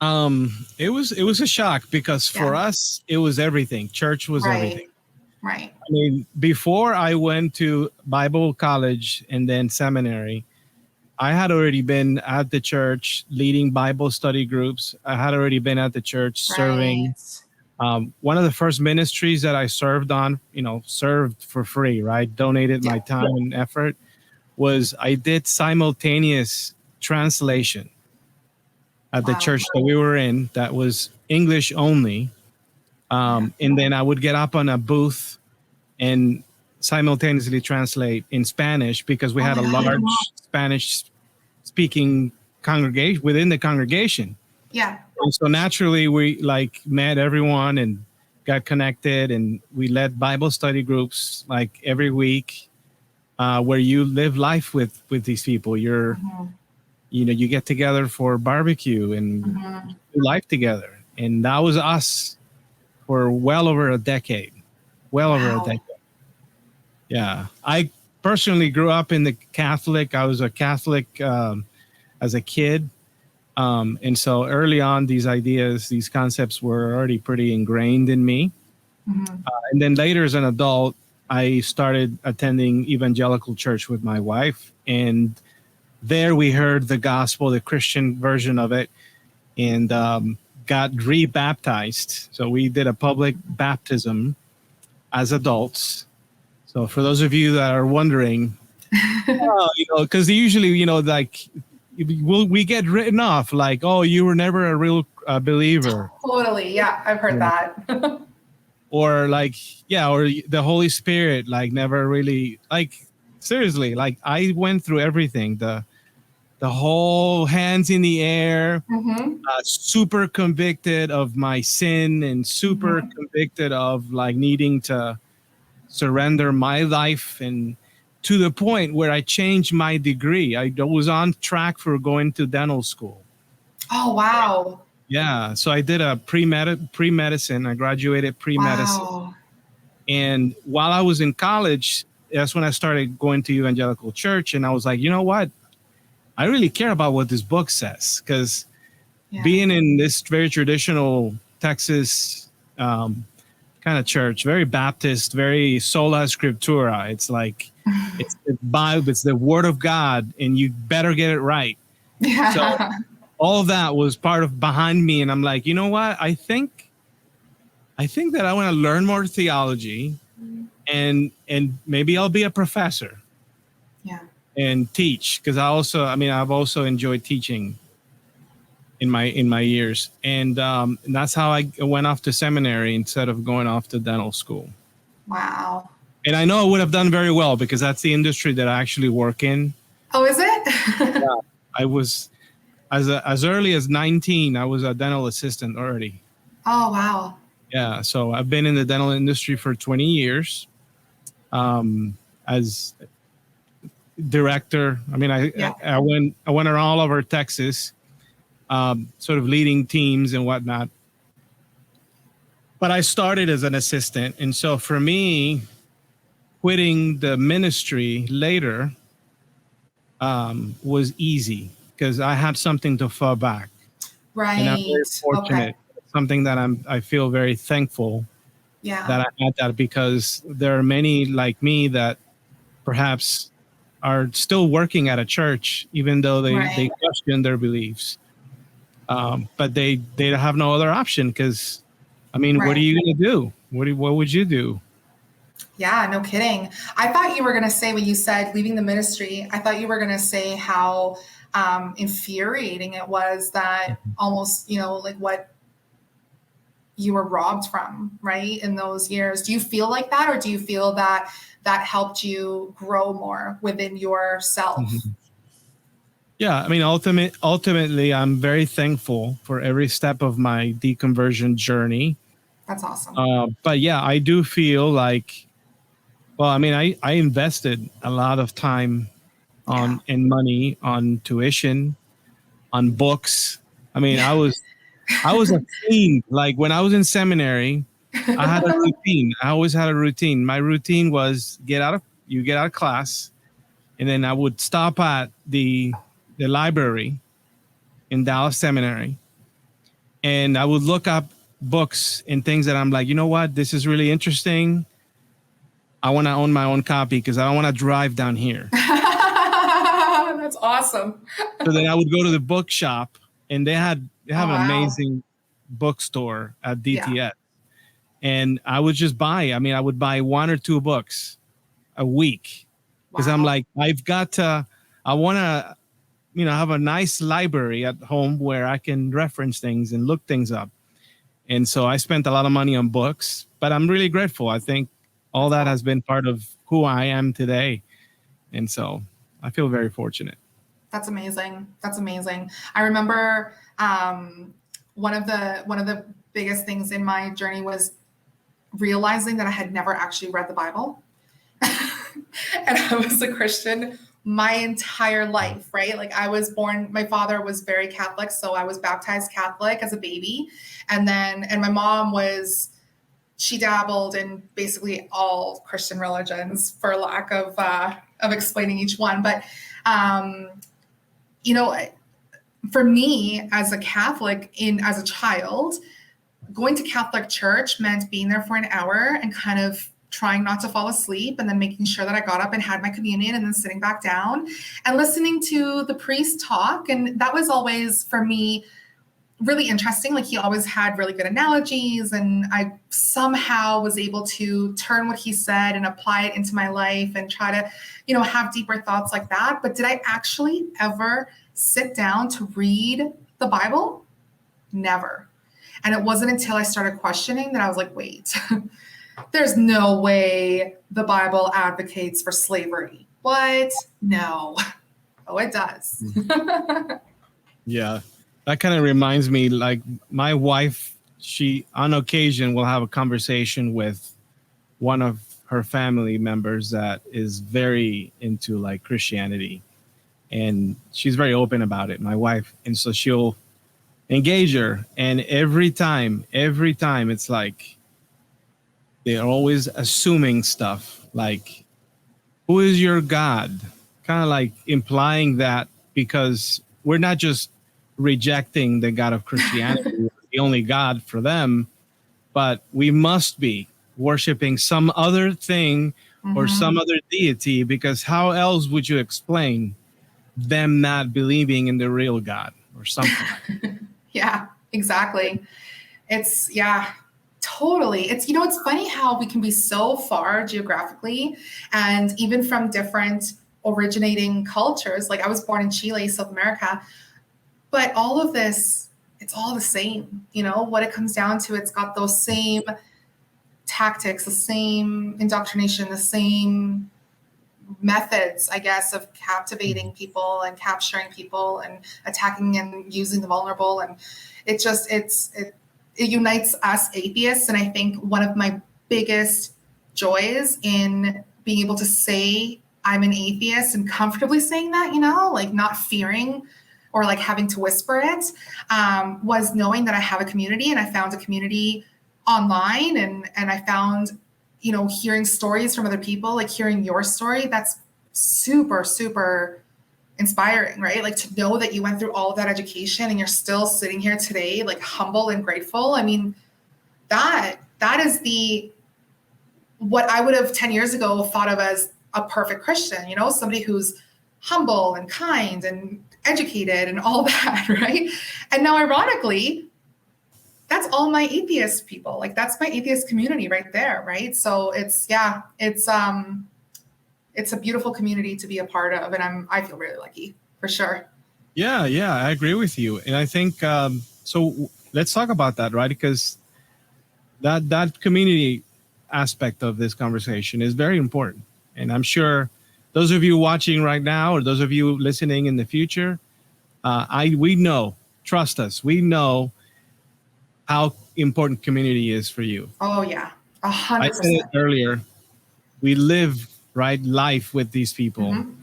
It was a shock because for us it was everything. Church was everything. Right. I mean, before I went to Bible college and then seminary, I had already been at the church leading Bible study groups. I had already been at the church serving. One of the first ministries that I served on, served for free, right? Donated my time and effort, was I did simultaneous translation at the church that we were in that was English only. And then I would get up on a booth and simultaneously translate in Spanish because we had a large Spanish speaking congregation within the congregation. Yeah. And so naturally we met everyone and got connected, and we led Bible study groups like every week where you live life with these people. You're, you get together for barbecue and do life together. And that was us for well over a decade. Yeah. I personally grew up in the Catholic. I was a Catholic as a kid. And so early on, these ideas, these concepts were already pretty ingrained in me. And then later as an adult, I started attending evangelical church with my wife. And there we heard the gospel, the Christian version of it, and got rebaptized. So we did a public baptism as adults. So for those of you that are wondering, because usually, we get written off like, oh, you were never a real believer. Totally. Yeah, I've heard that. Or or the Holy Spirit, never really, seriously, I went through everything. The whole hands in the air, super convicted of my sin and super convicted of needing to surrender my life, and to the point where I changed my degree. I was on track for going to dental school. Oh, wow. Yeah. So I did a pre-medicine. I graduated pre-medicine. Wow. And while I was in college, that's when I started going to evangelical church. And I was like, you know what? I really care about what this book says, because being in this very traditional Texas kind kind of church, very Baptist, very sola scriptura. It's like it's the Bible, it's the Word of God, and you better get it right. Yeah. So all of that was part of behind me, and I'm like, you know what? I think that I want to learn more theology, and maybe I'll be a professor. Yeah. And teach, because I've also enjoyed teaching in my years, and that's how I went off to seminary instead of going off to dental school. Wow. And I know I would have done very well because that's the industry that I actually work in. Oh, is it? Yeah, I was as early as 19. I was a dental assistant already. Oh, wow. Yeah, so I've been in the dental industry for 20 years. As director, I went around all over Texas, sort of leading teams and whatnot. But I started as an assistant, and so for me, quitting the ministry later was easy because I had something to fall back. Right. And I'm very fortunate. Okay. Something that I feel very thankful that I had that, because there are many like me that perhaps are still working at a church, even though they question their beliefs. But they have no other option because, what are you going to do? What would you do? Yeah, no kidding. I thought you were going to say, when you said leaving the ministry, I thought you were going to say how infuriating it was that almost, like what you were robbed from, right, in those years. Do you feel like that, or do you feel that that helped you grow more within yourself? Mm-hmm. Yeah, ultimately, I'm very thankful for every step of my deconversion journey. That's awesome. But yeah, I do feel like, I invested a lot of time and money on tuition, on books. I was a fiend. Like when I was in seminary, I had a routine. I always had a routine. My routine was get out of class, and then I would stop at the library in Dallas Seminary, and I would look up books and things that I'm like, you know what, this is really interesting. I want to own my own copy because I don't want to drive down here. That's awesome. So then I would go to the bookshop, and they have an amazing bookstore at DTS. Yeah. And I would just buy, I would buy 1 or 2 books a week because I'm like, I want to, have a nice library at home where I can reference things and look things up. And so I spent a lot of money on books, but I'm really grateful. I think all that has been part of who I am today. And so I feel very fortunate. That's amazing. That's amazing. I remember one of the biggest things in my journey was realizing that I had never actually read the Bible. And I was a Christian my entire life, right? Like I was born, my father was very Catholic, so I was baptized Catholic as a baby. And my mom she dabbled in basically all Christian religions, for lack of explaining each one. But, for me as a Catholic, as a child, going to Catholic church meant being there for an hour and kind of trying not to fall asleep, and then making sure that I got up and had my communion, and then sitting back down and listening to the priest talk. And that was always, for me, really interesting. Like he always had really good analogies, and I somehow was able to turn what he said and apply it into my life and try to, have deeper thoughts like that. But did I actually ever sit down to read the Bible? Never. And it wasn't until I started questioning that I was like, wait, there's no way the Bible advocates for slavery. What? No. Oh, it does. Yeah. That kind of reminds me, like my wife, she on occasion will have a conversation with one of her family members that is very into like Christianity, and she's very open about it, my wife. And so she'll engage her, and every time it's like they're always assuming stuff like, who is your God? Kind of like implying that because we're not just rejecting the God of Christianity, the only God for them, but we must be worshiping some other thing or some other deity, because how else would you explain them not believing in the real God or something? Yeah, exactly. It's, yeah, totally. It's, it's funny how we can be so far geographically and even from different originating cultures. Like I was born in Chile, South America, but all of this, it's all the same. What it comes down to, it's got those same tactics, the same indoctrination, the same methods, I guess, of captivating people and capturing people and attacking and using the vulnerable. And it just, it unites us atheists. And I think one of my biggest joys in being able to say I'm an atheist and comfortably saying that, like not fearing or like having to whisper it, was knowing that I have a community, and I found a community online, and I found, hearing stories from other people, like hearing your story, that's super, super inspiring, right? Like to know that you went through all of that education and you're still sitting here today, like humble and grateful. I mean, that is what I would have 10 years ago thought of as a perfect Christian, somebody who's humble and kind and educated and all that, right? And now, ironically, that's all my atheist people. Like that's my atheist community right there, right? So it's a beautiful community to be a part of, and I feel really lucky for sure. Yeah, I agree with you, and I think so. Let's talk about that, right? Because that community aspect of this conversation is very important, and I'm sure those of you watching right now, or those of you listening in the future, we know, trust us, we know how important community is for you. Oh yeah, 100%. I said it earlier. We live life with these people, and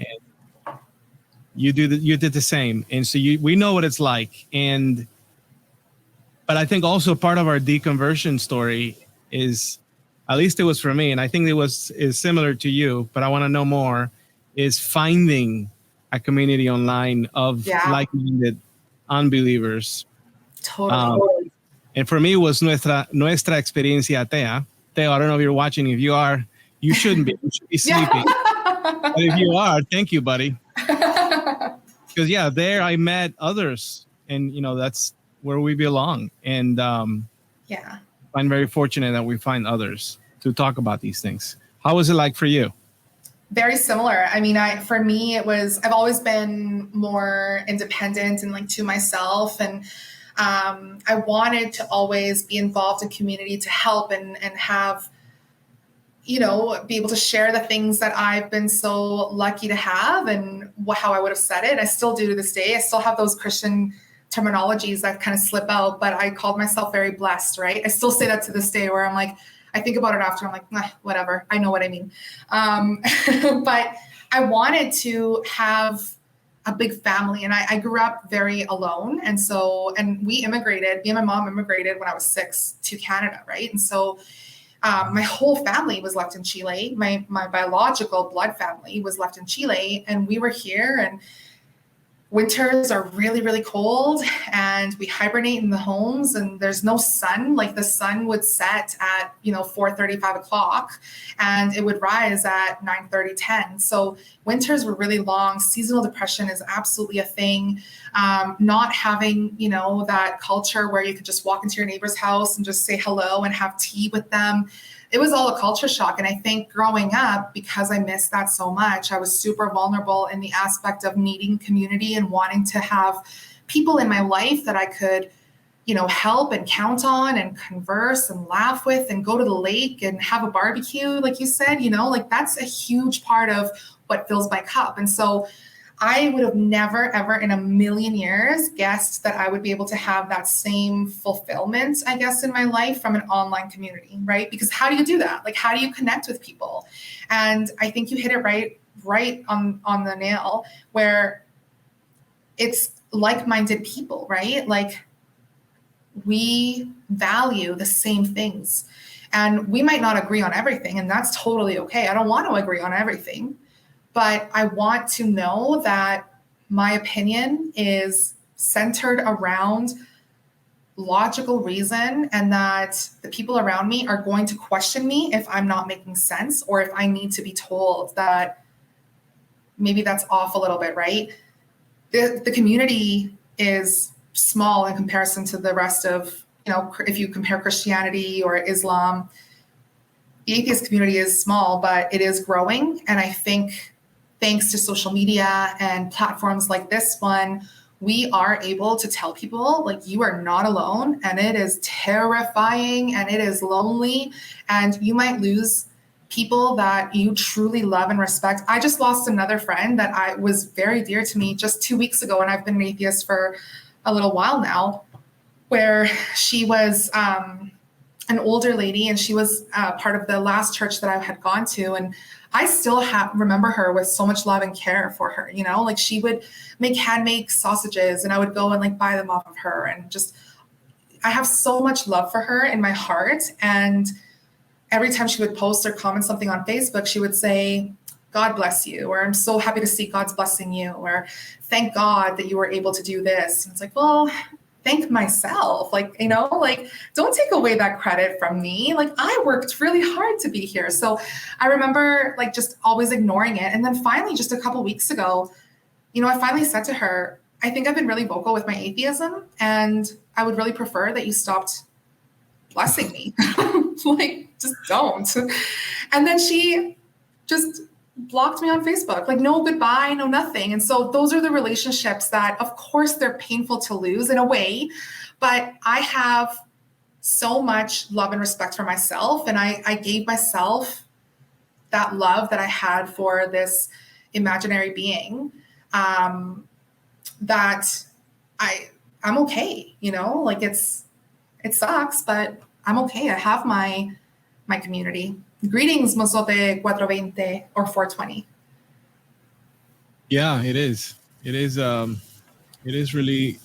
you did the same, and so we know what it's like. But I think also part of our deconversion story is, at least it was for me, and I think is similar to you, but I want to know more, is finding a community online of like-minded unbelievers. Totally. And for me, it was nuestra experiencia atea. Teo, I don't know if you're watching. If you are, you shouldn't be. You should be sleeping. But if you are, thank you, buddy. Because there I met others, and that's where we belong. And I'm very fortunate that we find others to talk about these things. How was it like for you? Very similar. I mean, for me, I've always been more independent and like to myself, and I wanted to always be involved in community to help and have, be able to share the things that I've been so lucky to have, and how I would have said it. I still do to this day. I still have those Christian terminologies that kind of slip out, but I called myself very blessed, right? I still say that to this day, where I'm like, I think about it after, I'm like, nah, whatever. I know what I mean. But I wanted to have a big family, and I grew up very alone. And we immigrated, me and my mom immigrated when I was 6 to Canada, right? And so my whole family was left in Chile. My biological blood family was left in Chile, and we were here, and winters are really, really cold, and we hibernate in the homes, and there's no sun. Like the sun would set at, 4:30, 5 o'clock, and it would rise at 9:30, 10. So winters were really long. Seasonal depression is absolutely a thing. Not having, that culture where you could just walk into your neighbor's house and just say hello and have tea with them. It was all a culture shock. And I think growing up, because I missed that so much, I was super vulnerable in the aspect of needing community and wanting to have people in my life that I could, help and count on and converse and laugh with and go to the lake and have a barbecue, like you said, like that's a huge part of what fills my cup. And so I would have never, ever in a million years guessed that I would be able to have that same fulfillment, I guess, in my life from an online community, right? Because how do you do that? Like, how do you connect with people? And I think you hit it right on the nail, where it's like-minded people, right? Like, we value the same things, and we might not agree on everything, and that's totally okay. I don't want to agree on everything, but I want to know that my opinion is centered around logical reason, and that the people around me are going to question me if I'm not making sense, or if I need to be told that maybe that's off a little bit, right? The community is small in comparison to the rest of, if you compare Christianity or Islam, the atheist community is small, but it is growing. And I think thanks to social media and platforms like this one, we are able to tell people, like, you are not alone, and it is terrifying and it is lonely, and you might lose people that you truly love and respect. I just lost another friend that was very dear to me just 2 weeks ago, and I've been an atheist for a little while now, where she was an older lady, and she was part of the last church that I had gone to, and I still remember her with so much love and care for her. Like, she would make handmade sausages, and I would go and like buy them off of her, and just, I have so much love for her in my heart. And every time she would post or comment something on Facebook, she would say, "God bless you," or "I'm so happy to see God's blessing you," or "Thank God that you were able to do this." And it's like, well, thank myself. Don't take away that credit from me. Like, I worked really hard to be here. So I remember just always ignoring it. And then finally, just a couple weeks ago, I finally said to her, "I think I've been really vocal with my atheism, and I would really prefer that you stopped blessing me." Just don't. And then she just blocked me on Facebook, no goodbye, no nothing. And so those are the relationships that, of course, they're painful to lose in a way, but I have so much love and respect for myself. And I gave myself that love that I had for this imaginary being, that I'm okay, it sucks, but I'm okay. I have my community. Greetings, Mosote 420 or 420. Yeah, it is. It is really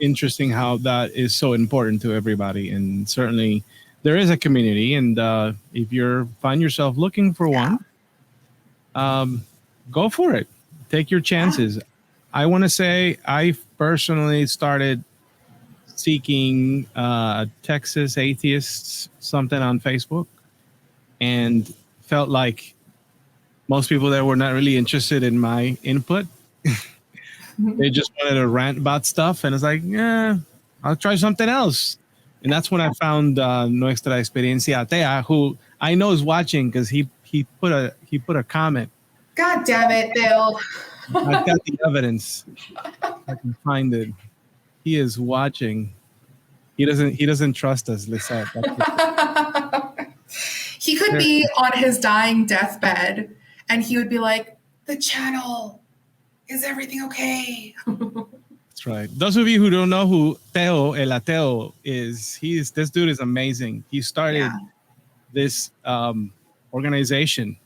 interesting how that is so important to everybody. And certainly there is a community. And if you find yourself looking for one, go for it. Take your chances. Yeah. I want to say I personally started seeking Texas atheists, something on Facebook, and felt like most people there were not really interested in my input. They just wanted to rant about stuff. And it's like, yeah, I'll try something else. And that's when I found Nuestra Experiencia Atea, who I know is watching because he put a comment. God damn it, Bill. I've got the evidence. I can find it. He is watching. He doesn't trust us, Lissette. He could be on his dying deathbed, and he would be like, "The channel, is everything okay?" That's right. Those of you who don't know who Teo El Ateo is, this dude is amazing. He started this organization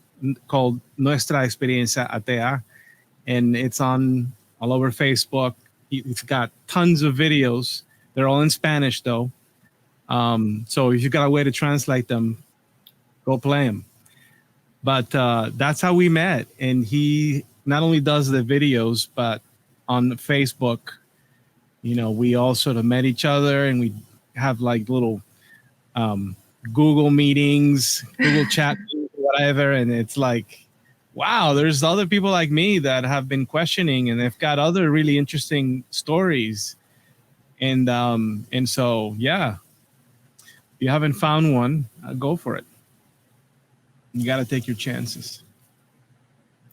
called Nuestra Experiencia Atea, and it's on all over Facebook. It's got tons of videos. They're all in Spanish, though. So if you got a way to translate them, go play them. But that's how we met. And he not only does the videos, but on Facebook, we all sort of met each other, and we have little Google meetings, Google chat, whatever. And it's like, wow, there's other people like me that have been questioning, and they've got other really interesting stories. And so, yeah, if you haven't found one, go for it. You got to take your chances.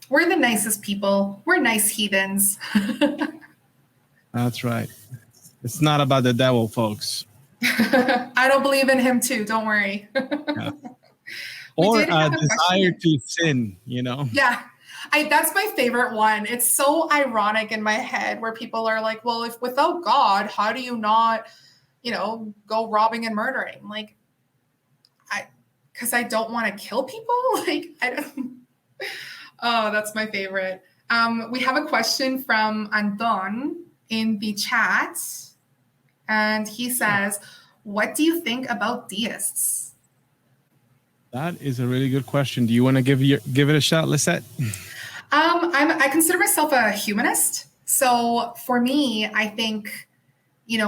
We're the nicest people. We're nice heathens. That's right. It's not about the devil, folks. I don't believe in him too. Don't worry. Yeah. Or a desire to sin, Yeah. That's my favorite one. It's so ironic in my head where people are like, well, if without God, how do you not, go robbing and murdering? Because I don't want to kill people. Oh, that's my favorite. We have a question from Anton in the chat, and he says, "What do you think about deists?" That is a really good question. Do you want to give it a shot, Lissette? I consider myself a humanist. So for me, I think,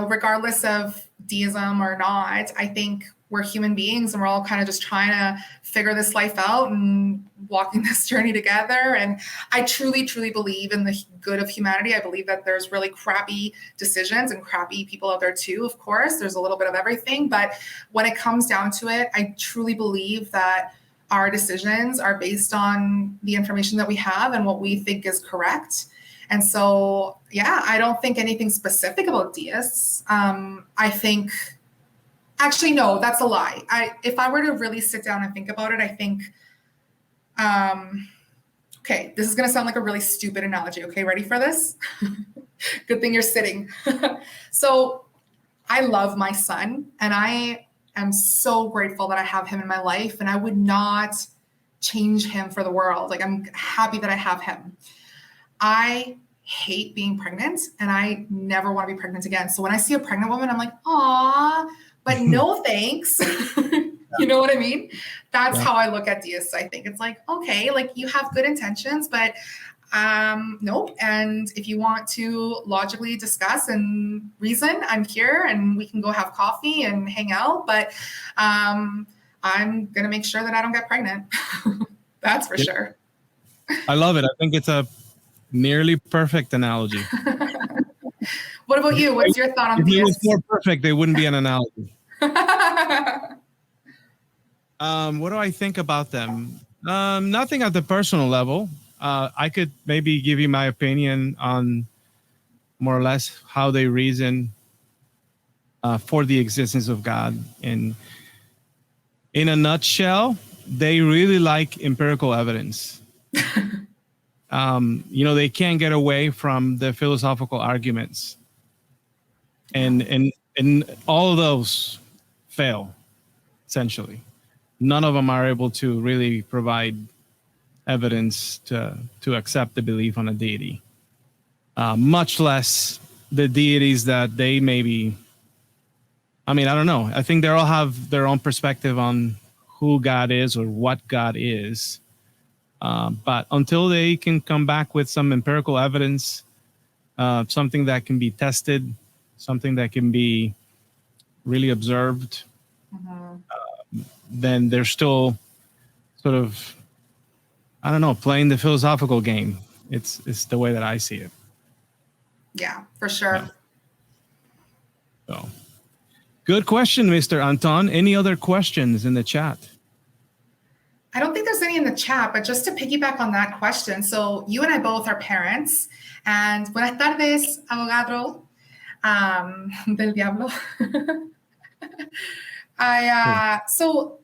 regardless of deism or not, I think we're human beings and we're all kind of just trying to figure this life out and walking this journey together. And I truly, truly believe in the good of humanity. I believe that there's really crappy decisions and crappy people out there too. Of course, there's a little bit of everything. But when it comes down to it, I truly believe that our decisions are based on the information that we have and what we think is correct. And so, yeah, I don't think anything specific about deists. I think, actually, no, that's a lie. If I were to really sit down and think about it, I think, okay, this is going to sound like a really stupid analogy. Okay, ready for this? Good thing you're sitting. So I love my son, and I am so grateful that I have him in my life, and I would not change him for the world. Like, I'm happy that I have him. I hate being pregnant, and I never want to be pregnant again. So when I see a pregnant woman, I'm like, aw, but no thanks. You know what I mean? That's how I look at deists. I think it's like, okay, like you have good intentions, but nope. And if you want to logically discuss and reason, I'm here and we can go have coffee and hang out. But I'm going to make sure that I don't get pregnant. That's for sure. I love it. I think it's a nearly perfect analogy. What about you? What's your thought on if deists? it was more perfect, it wouldn't be an analogy. What do I think about them? Nothing at the personal level. I could maybe give you my opinion on more or less how they reason for the existence of God. And in a nutshell, they really like empirical evidence. They can't get away from the philosophical arguments. And all of those fail, essentially. None of them are able to really provide evidence to accept the belief on a deity, much less the deities that they maybe, I don't know. I think they all have their own perspective on who God is or what God is. But until they can come back with some empirical evidence, something that can be tested, something that can be really observed, then they're still sort of, I don't know, playing the philosophical game. It's the way that I see it. Yeah, for sure. Yeah. So, good question, Mr. Anton. Any other questions in the chat? I don't think there's any in the chat, but just to piggyback on that question. So you and I both are parents. And buenas tardes, abogado del diablo. So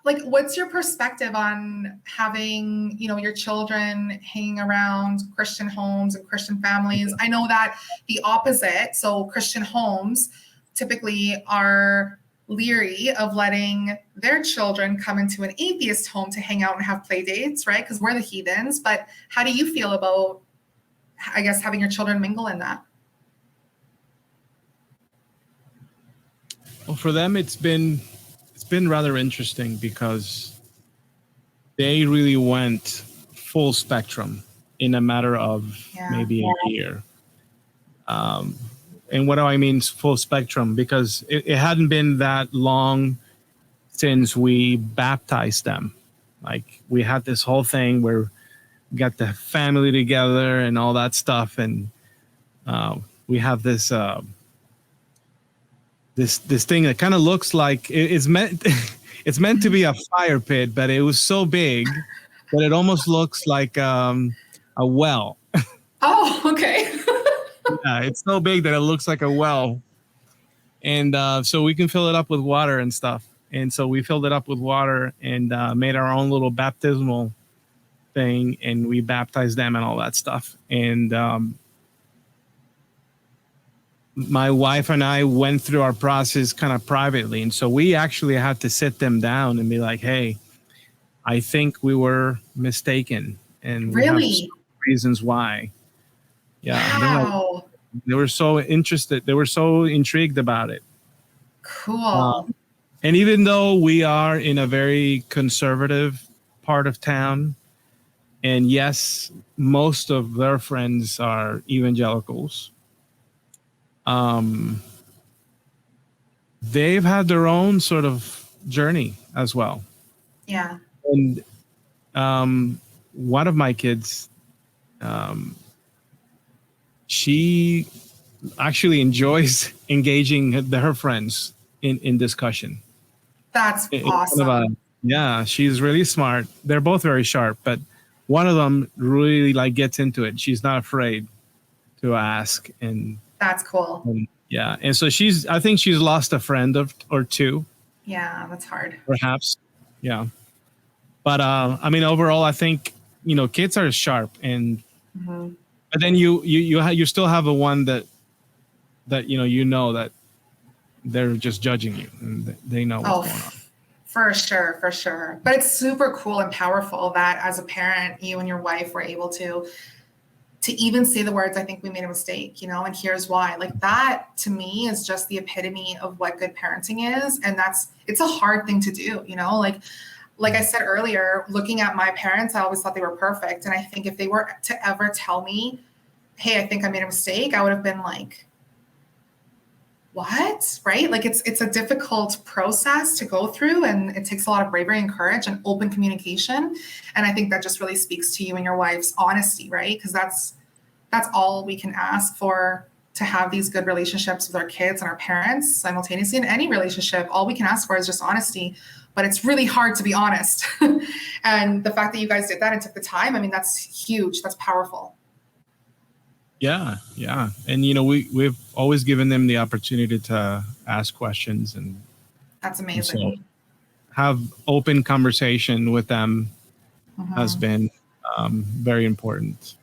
like, what's your perspective on having, your children hanging around Christian homes and Christian families? I know that the opposite, so Christian homes typically are leery of letting their children come into an atheist home to hang out and have play dates, right? Because we're the heathens. But how do you feel about, I guess, having your children mingle in that? Well, for them, it's been rather interesting because they really went full spectrum in a matter of maybe a year. And what do I mean full spectrum? Because it hadn't been that long since we baptized them. Like, we had this whole thing where we got the family together and all that stuff. And we have this this thing that kind of looks like it's meant to be a fire pit, but it was so big that it almost looks like a well. Oh, okay. Yeah, it's so big that it looks like a well. And so we can fill it up with water and stuff. And so we filled it up with water and made our own little baptismal thing, and we baptized them and all that stuff. And my wife and I went through our process kind of privately. And so we actually had to sit them down and be like, hey, I think we were mistaken. And we have some reasons why. Yeah. Wow. They were so interested. They were so intrigued about it. Cool. And even though we are in a very conservative part of town, and yes, most of their friends are evangelicals, they've had their own sort of journey as well. Yeah. And one of my kids, she actually enjoys engaging her friends in discussion. That's It's awesome. yeah, she's really smart. They're both very sharp, but one of them really like gets into it. She's not afraid to ask, That's cool. and yeah, and so I think she's lost a friend or two, Yeah, that's hard. perhaps. Yeah, but I mean, overall, I think kids are sharp, and Hmm. but then you still have a one that that they're just judging you, and they know what's Oh, going on. for sure, for sure. But it's super cool and powerful that as a parent, you and your wife were able to even say the words, I think we made a mistake, and here's why. Like that to me is just the epitome of what good parenting is. And it's a hard thing to do, like I said earlier, looking at my parents, I always thought they were perfect. And I think if they were to ever tell me, hey, I think I made a mistake, I would have been like, what? Right? Like it's a difficult process to go through, and it takes a lot of bravery and courage and open communication. And I think that just really speaks to you and your wife's honesty, right? Because that's all we can ask for, to have these good relationships with our kids and our parents simultaneously in any relationship. All we can ask for is just honesty, but it's really hard to be honest. And the fact that you guys did that and took the time, I mean, that's huge. That's powerful. Yeah, yeah, and we've always given them the opportunity to ask questions, and That's and so amazing. have open conversation with them has Mhm. been very important.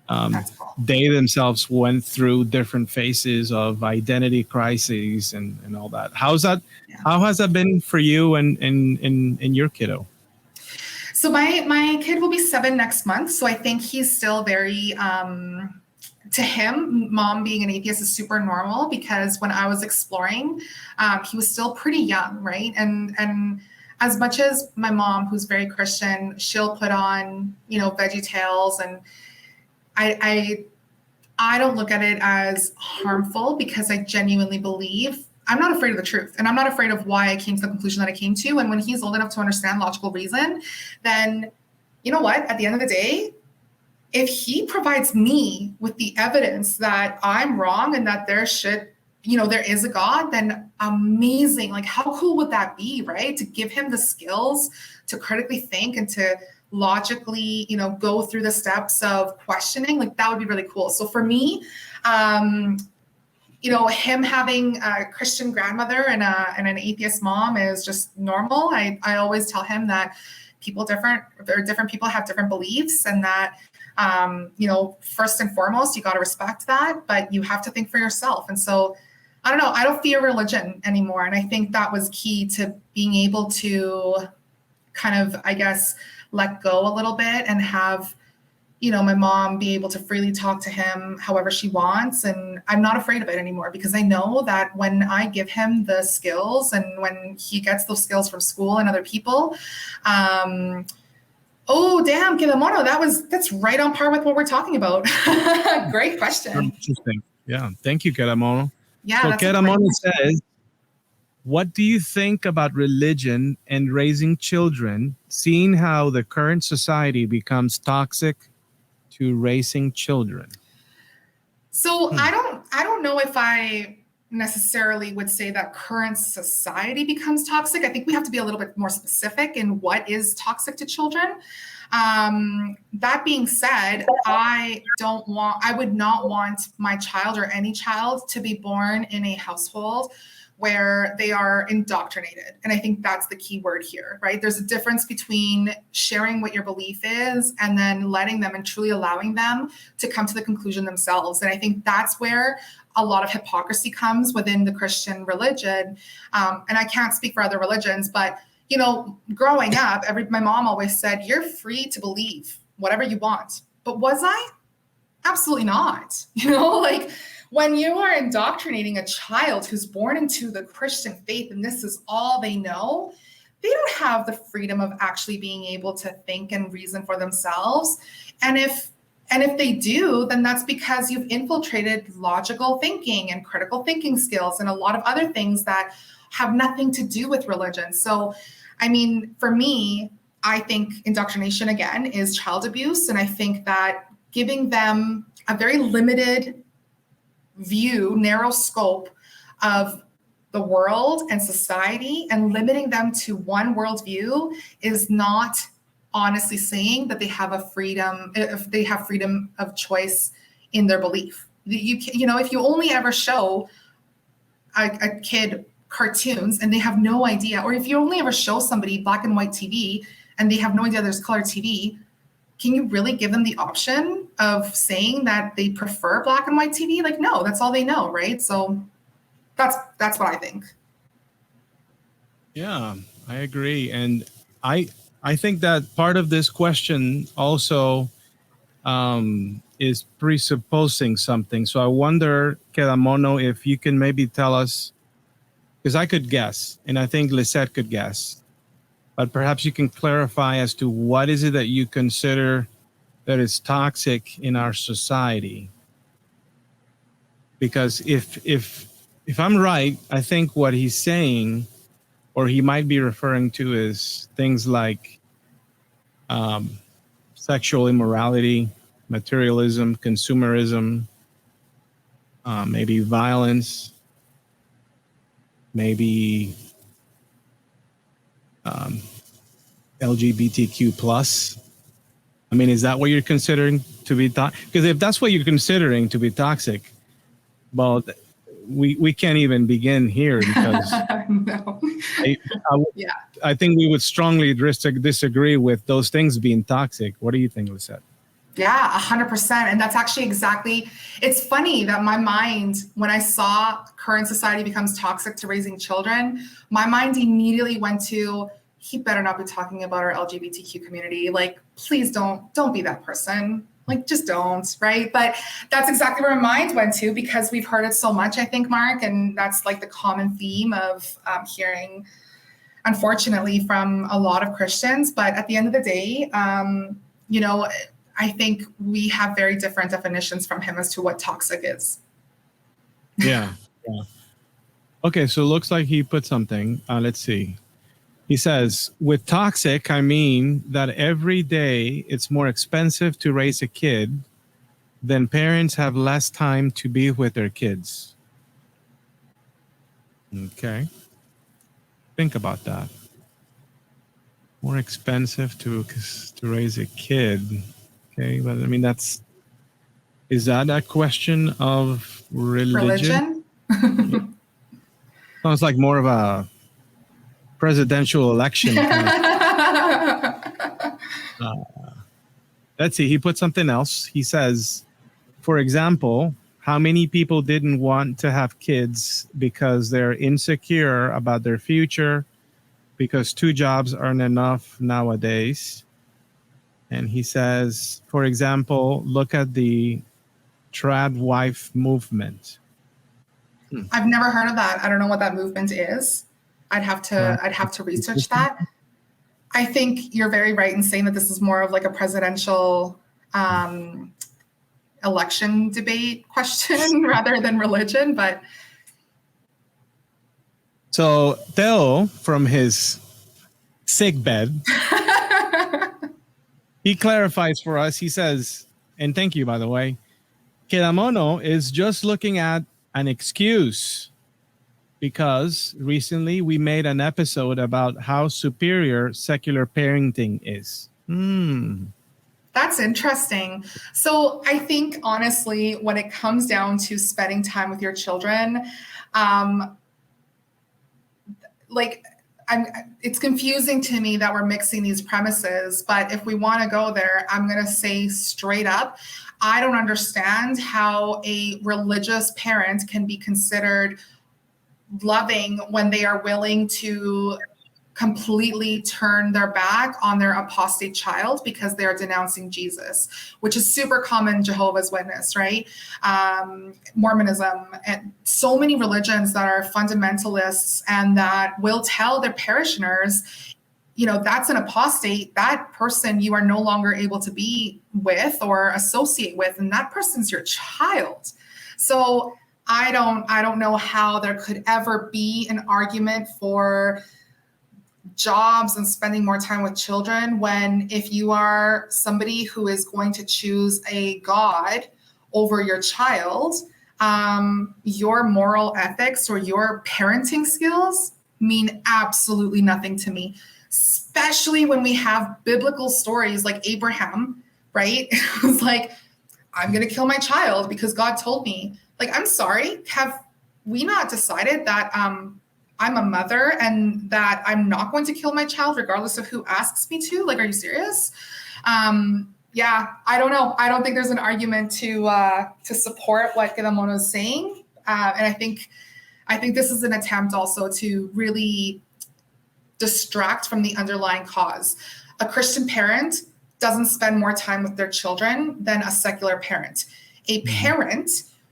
That's cool. They themselves went through different phases of identity crises and all that. Yeah. How has that been for you and your kiddo? So my kid will be 7 next month. So I think he's still very, to him, mom being an atheist is super normal, because when I was exploring, he was still pretty young, right? And as much as my mom, who's very Christian, she'll put on, Veggie Tales, and I don't look at it as harmful, because I genuinely believe I'm not afraid of the truth, and I'm not afraid of why I came to the conclusion that I came to. And when he's old enough to understand logical reason, then you know what? At the end of the day, if he provides me with the evidence that I'm wrong and that there is a God, then amazing. Like, how cool would that be, right? To give him the skills to critically think and to logically, go through the steps of questioning, like that would be really cool. So for me, him having a Christian grandmother and an atheist mom is just normal. I always tell him that different people have different beliefs, and that, first and foremost, you got to respect that, but you have to think for yourself. And so, I don't know, I don't fear religion anymore. And I think that was key to being able to kind of, I guess, let go a little bit and have, my mom be able to freely talk to him however she wants. And I'm not afraid of it anymore, because I know that when I give him the skills and when he gets those skills from school and other people, oh, damn, Kedamono, that's right on par with what we're talking about. Great question. Interesting. Yeah, thank you, Kedamono. Yeah, So that's a great Kedamono question. says, what do you think about religion and raising children, seeing how the current society becomes toxic to raising children? So I don't know if I necessarily would say that current society becomes toxic. I think we have to be a little bit more specific in what is toxic to children. That being said, I would not want my child or any child to be born in a household where they are indoctrinated. And I think that's the key word here, right? There's a difference between sharing what your belief is and then letting them and truly allowing them to come to the conclusion themselves. And I think that's where a lot of hypocrisy comes within the Christian religion. And I can't speak for other religions, but growing up, my mom always said, you're free to believe whatever you want. But was I? Absolutely not. Like, when you are indoctrinating a child who's born into the Christian faith and this is all they know, they don't have the freedom of actually being able to think and reason for themselves. And if And if they do, then that's because you've infiltrated logical thinking and critical thinking skills and a lot of other things that have nothing to do with religion. So, I mean, for me, I think indoctrination, again, is child abuse. And I think that giving them a very limited view, narrow scope of the world and society and limiting them to one worldview is not honestly saying that they have a freedom, if they have freedom of choice in their belief. You know, if you only ever show a kid cartoons and they have no idea, or if you only ever show somebody black and white TV and they have no idea there's color TV, can you really give them the option of saying that they prefer black and white TV? Like, no, that's all they know, right? So that's what I think. Yeah, I agree. And I think that part of this question also is presupposing something. So I wonder, Kedamono, if you can maybe tell us, because I could guess, and I think Lissette could guess, but perhaps you can clarify as to what is it that you consider that is toxic in our society. Because if I'm right, I think what he's saying, or he might be referring to, is things like sexual immorality, materialism, consumerism, maybe violence, maybe LGBTQ plus. I mean, is that what you're considering to be toxic? Because if that's what you're considering to be toxic, well, we can't even begin here, because No. Yeah. I think we would strongly disagree with those things being toxic. What do you think, Lissette? Yeah, 100%. And that's actually exactly, it's funny that my mind, when I saw current society becomes toxic to raising children, my mind immediately went to, he better not be talking about our LGBTQ community. Like, please don't be that person. Like, just don't, right? But that's exactly where my mind went to, because we've heard it so much, I think, Mark, and that's like the common theme of hearing, unfortunately, from a lot of Christians. But at the end of the day, you know, I think we have very different definitions from him as to what toxic is. Yeah. Okay, so it looks like he put something. Let's see. He says, with toxic, I mean that every day it's more expensive to raise a kid, then parents have less time to be with their kids. Okay. Think about that. More expensive to raise a kid. Okay, but I mean, is that a question of religion? Sounds like more of a presidential election. Let's see, he put something else. He says, for example, how many people didn't want to have kids because they're insecure about their future, because 2 jobs aren't enough nowadays. And he says, for example, look at the trad wife movement. I've never heard of that. I don't know what that movement is. I'd have to research that. I think you're very right in saying that this is more of like a presidential election debate question rather than religion. But so Theo, from his sick bed, he clarifies for us. He says, and thank you, by the way, Kedamono is just looking at an excuse, because recently we made an episode about how superior secular parenting is. That's interesting. So I think, honestly, when it comes down to spending time with your children, it's confusing to me that we're mixing these premises. But if we want to go there, I'm going to say straight up, I don't understand how a religious parent can be considered loving when they are willing to completely turn their back on their apostate child because they are denouncing Jesus, which is super common Jehovah's Witness, right? Mormonism, and so many religions that are fundamentalists and that will tell their parishioners, that's an apostate. That person you are no longer able to be with or associate with, and that person's your child. So I don't know how there could ever be an argument for jobs and spending more time with children when if you are somebody who is going to choose a God over your child, your moral ethics or your parenting skills mean absolutely nothing to me, especially when we have biblical stories like Abraham, right? It was like, I'm going to kill my child because God told me. Like, I'm sorry, have we not decided that I'm a mother and that I'm not going to kill my child regardless of who asks me to? Like, are you serious? Yeah, I don't know. I don't think there's an argument to support what Kedamono is saying. And I think this is an attempt also to really distract from the underlying cause. A Christian parent doesn't spend more time with their children than a secular parent. A parent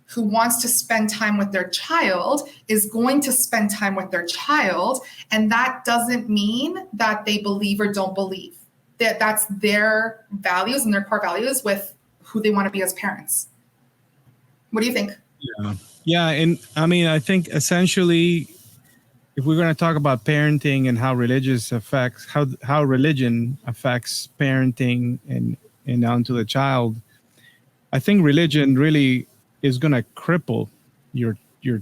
who wants to spend time with their child is going to spend time with their child. And that doesn't mean that they believe or don't believe. That's their values and their core values with who they want to be as parents. What do you think? Yeah. And I mean, I think essentially, if we're going to talk about parenting and how religion affects parenting and down to the child, I think religion really is going to cripple your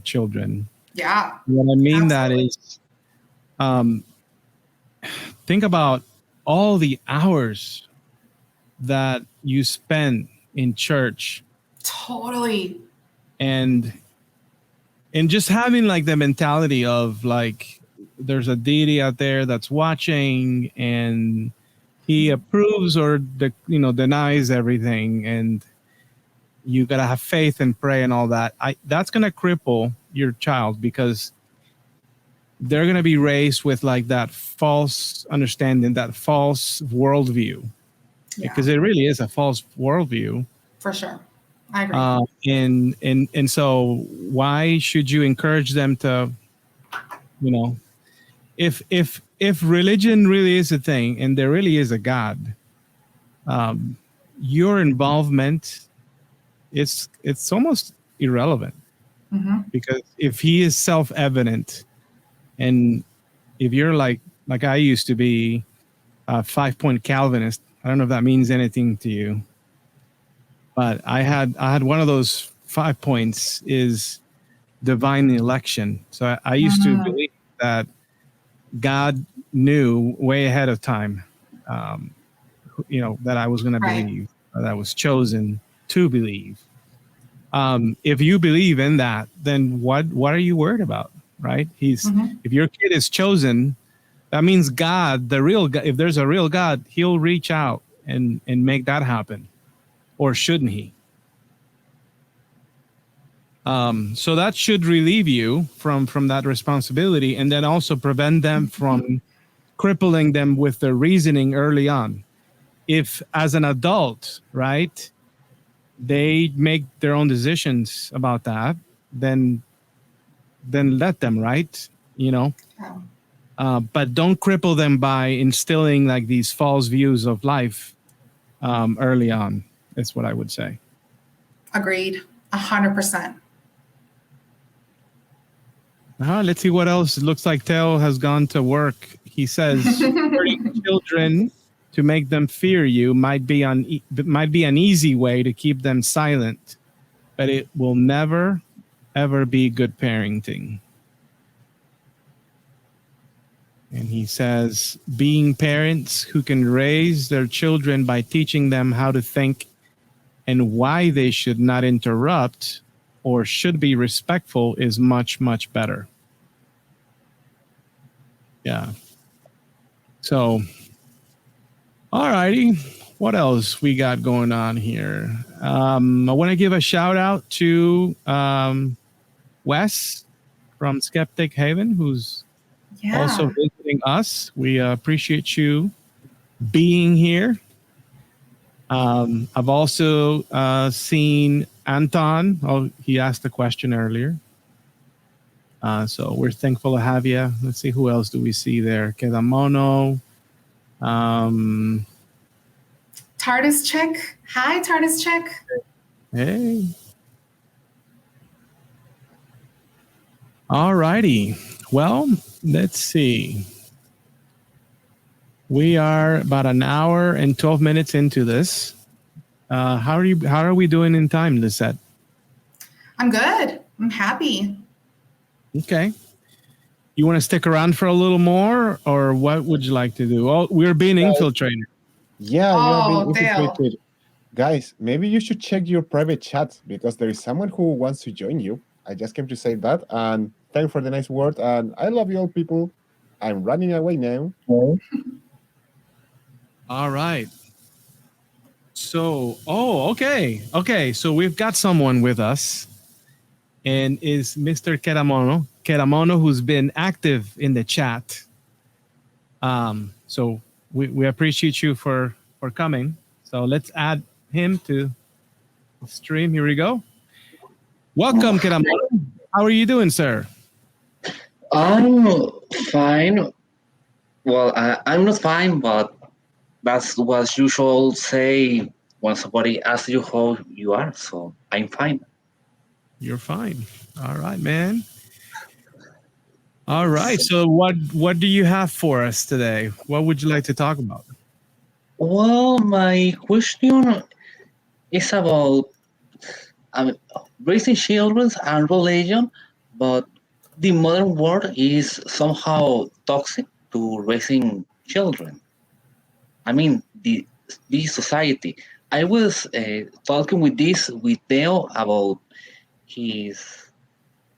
children. Yeah. What I mean Absolutely. that is, think about all the hours that you spend in church. Totally. And just having like the mentality of like, there's a deity out there that's watching and he approves or denies everything, and you gotta have faith and pray and all that. That's gonna cripple your child because they're gonna be raised with like that false understanding, that false worldview, because it really is a false worldview. For sure, I agree. And so why should you encourage them to, if religion really is a thing and there really is a God, your involvement, it's almost irrelevant, because if he is self-evident, and if you're like I used to be a 5-point Calvinist, I don't know if that means anything to you, but I had one of those 5 points is divine election. So I used to believe that God knew way ahead of time, that I was going to believe, that I was chosen to believe. If you believe in that, then what are you worried about, right? If your kid is chosen, that means God, the real God, if there's a real God, he'll reach out and make that happen, or shouldn't he? So that should relieve you from that responsibility, and then also prevent them from crippling them with their reasoning early on. If as an adult, right, they make their own decisions about that, then let them, right? But don't cripple them by instilling like these false views of life early on. That's what I would say. Agreed, 100%. Let's see what else. It looks like Teo has gone to work. He says, "Hurting children to make them fear you might be an easy way to keep them silent, but it will never, ever be good parenting." And he says, being parents who can raise their children by teaching them how to think and why they should not interrupt or should be respectful is much, much better. Yeah. So, all righty. What else we got going on here? I want to give a shout out to Wes from Skeptic Haven, who's also visiting us. We appreciate you being here. I've also seen Anton. Oh, he asked a question earlier. So we're thankful to have you. Let's see, who else do we see there? Kedamono. Um, TARDIS check. Hi, TARDIS check. hey. All righty. Well, let's see. We are about an hour and 12 minutes into this. How are we doing in time, Lissette? I'm good. I'm happy. Okay. You want to stick around for a little more, or what would you like to do? Oh, we're being infiltrated. Yeah, you're being Oh, Dale. infiltrated. Guys, maybe you should check your private chat because there is someone who wants to join you. I just came to say that. And thank you for the nice word. And I love you all, people. I'm running away now. All right. So, okay. Okay. So we've got someone with us, and is Mr. Kedamono. Kedamono, who's been active in the chat. So we appreciate you for coming. So let's add him to the stream. Here we go. Welcome, Kedamono. How are you doing, sir? I'm fine. Well, I'm not fine, but that's what you should say when somebody asks you how you are. So I'm fine. You're fine. All right, man. All right. So what do you have for us today? What would you like to talk about? Well, my question is about raising children and religion, but the modern world is somehow toxic to raising children. I mean, the society. I was talking with Theo about his.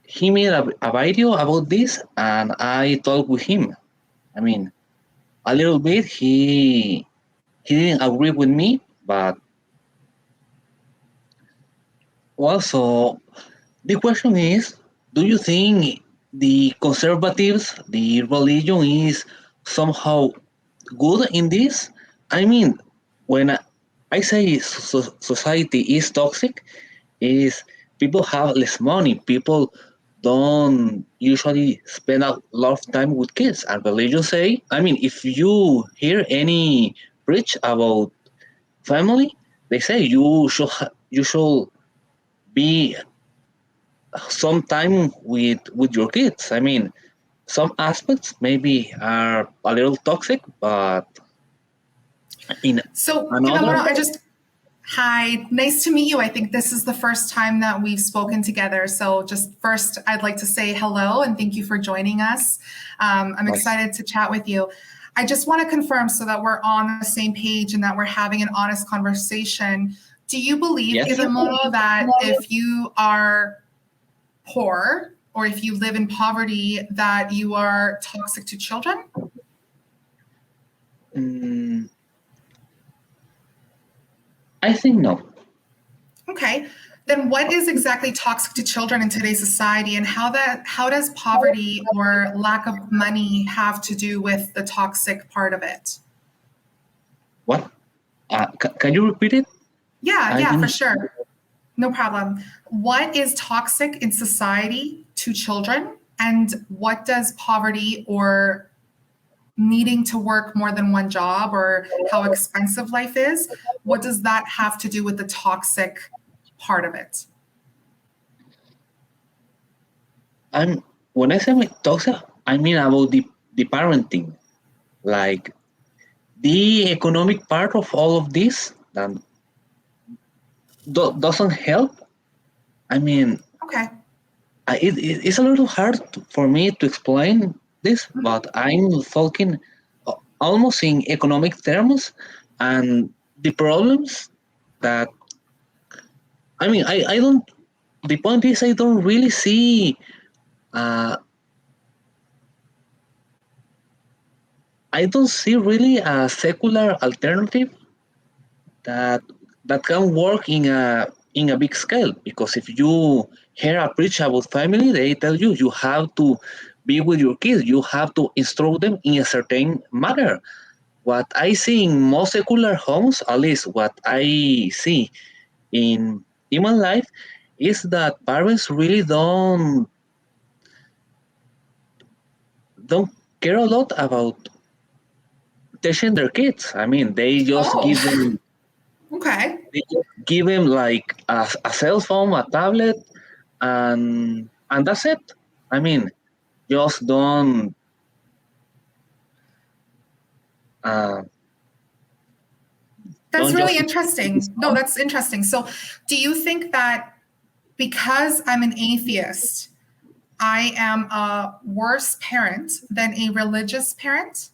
He made a video about this, and I talked with him. I mean, a little bit. He didn't agree with me, but also the question is: do you think the conservatives, the religion, is somehow good in this? I mean, when I say society is toxic, is people have less money. People don't usually spend a lot of time with kids. And religion say, I mean, if you hear any preach about family, they say you should be some time with your kids. I mean, some aspects maybe are a little toxic, but in So, another, Kedamono, hi, nice to meet you. I think this is the first time that we've spoken together. So, just first, I'd like to say hello and thank you for joining us. I'm excited to chat with you. I just want to confirm so that we're on the same page and that we're having an honest conversation. Do you believe, Yes. Kedamono, that if you are poor or if you live in poverty, that you are toxic to children? I think no. Okay, then what is exactly toxic to children in today's society, and how does poverty or lack of money have to do with the toxic part of it? What? Can you repeat it? Yeah, for sure. No problem. What is toxic in society to children, and what does poverty or needing to work more than one job or how expensive life is, what does that have to do with the toxic part of it? When I say toxic, I mean about the parenting, like the economic part of all of this that doesn't help. I mean, Okay. it's a little hard for me to explain this, but I'm talking almost in economic terms and the problems that I don't. The point is, I don't really see. Uh, I don't see really a secular alternative that can work in a big scale. Because if you hear a preach about family, they tell you you have to be with your kids. You have to instruct them in a certain manner. What I see in most secular homes, at least what I see in human life, is that parents really don't care a lot about teaching their kids. I mean, they just Oh, give them okay. like a cell phone, a tablet, and that's it. I mean, just don't. Uh, That's don't really just. interesting. No, that's interesting. So, do you think that because I'm an atheist, I am a worse parent than a religious parent?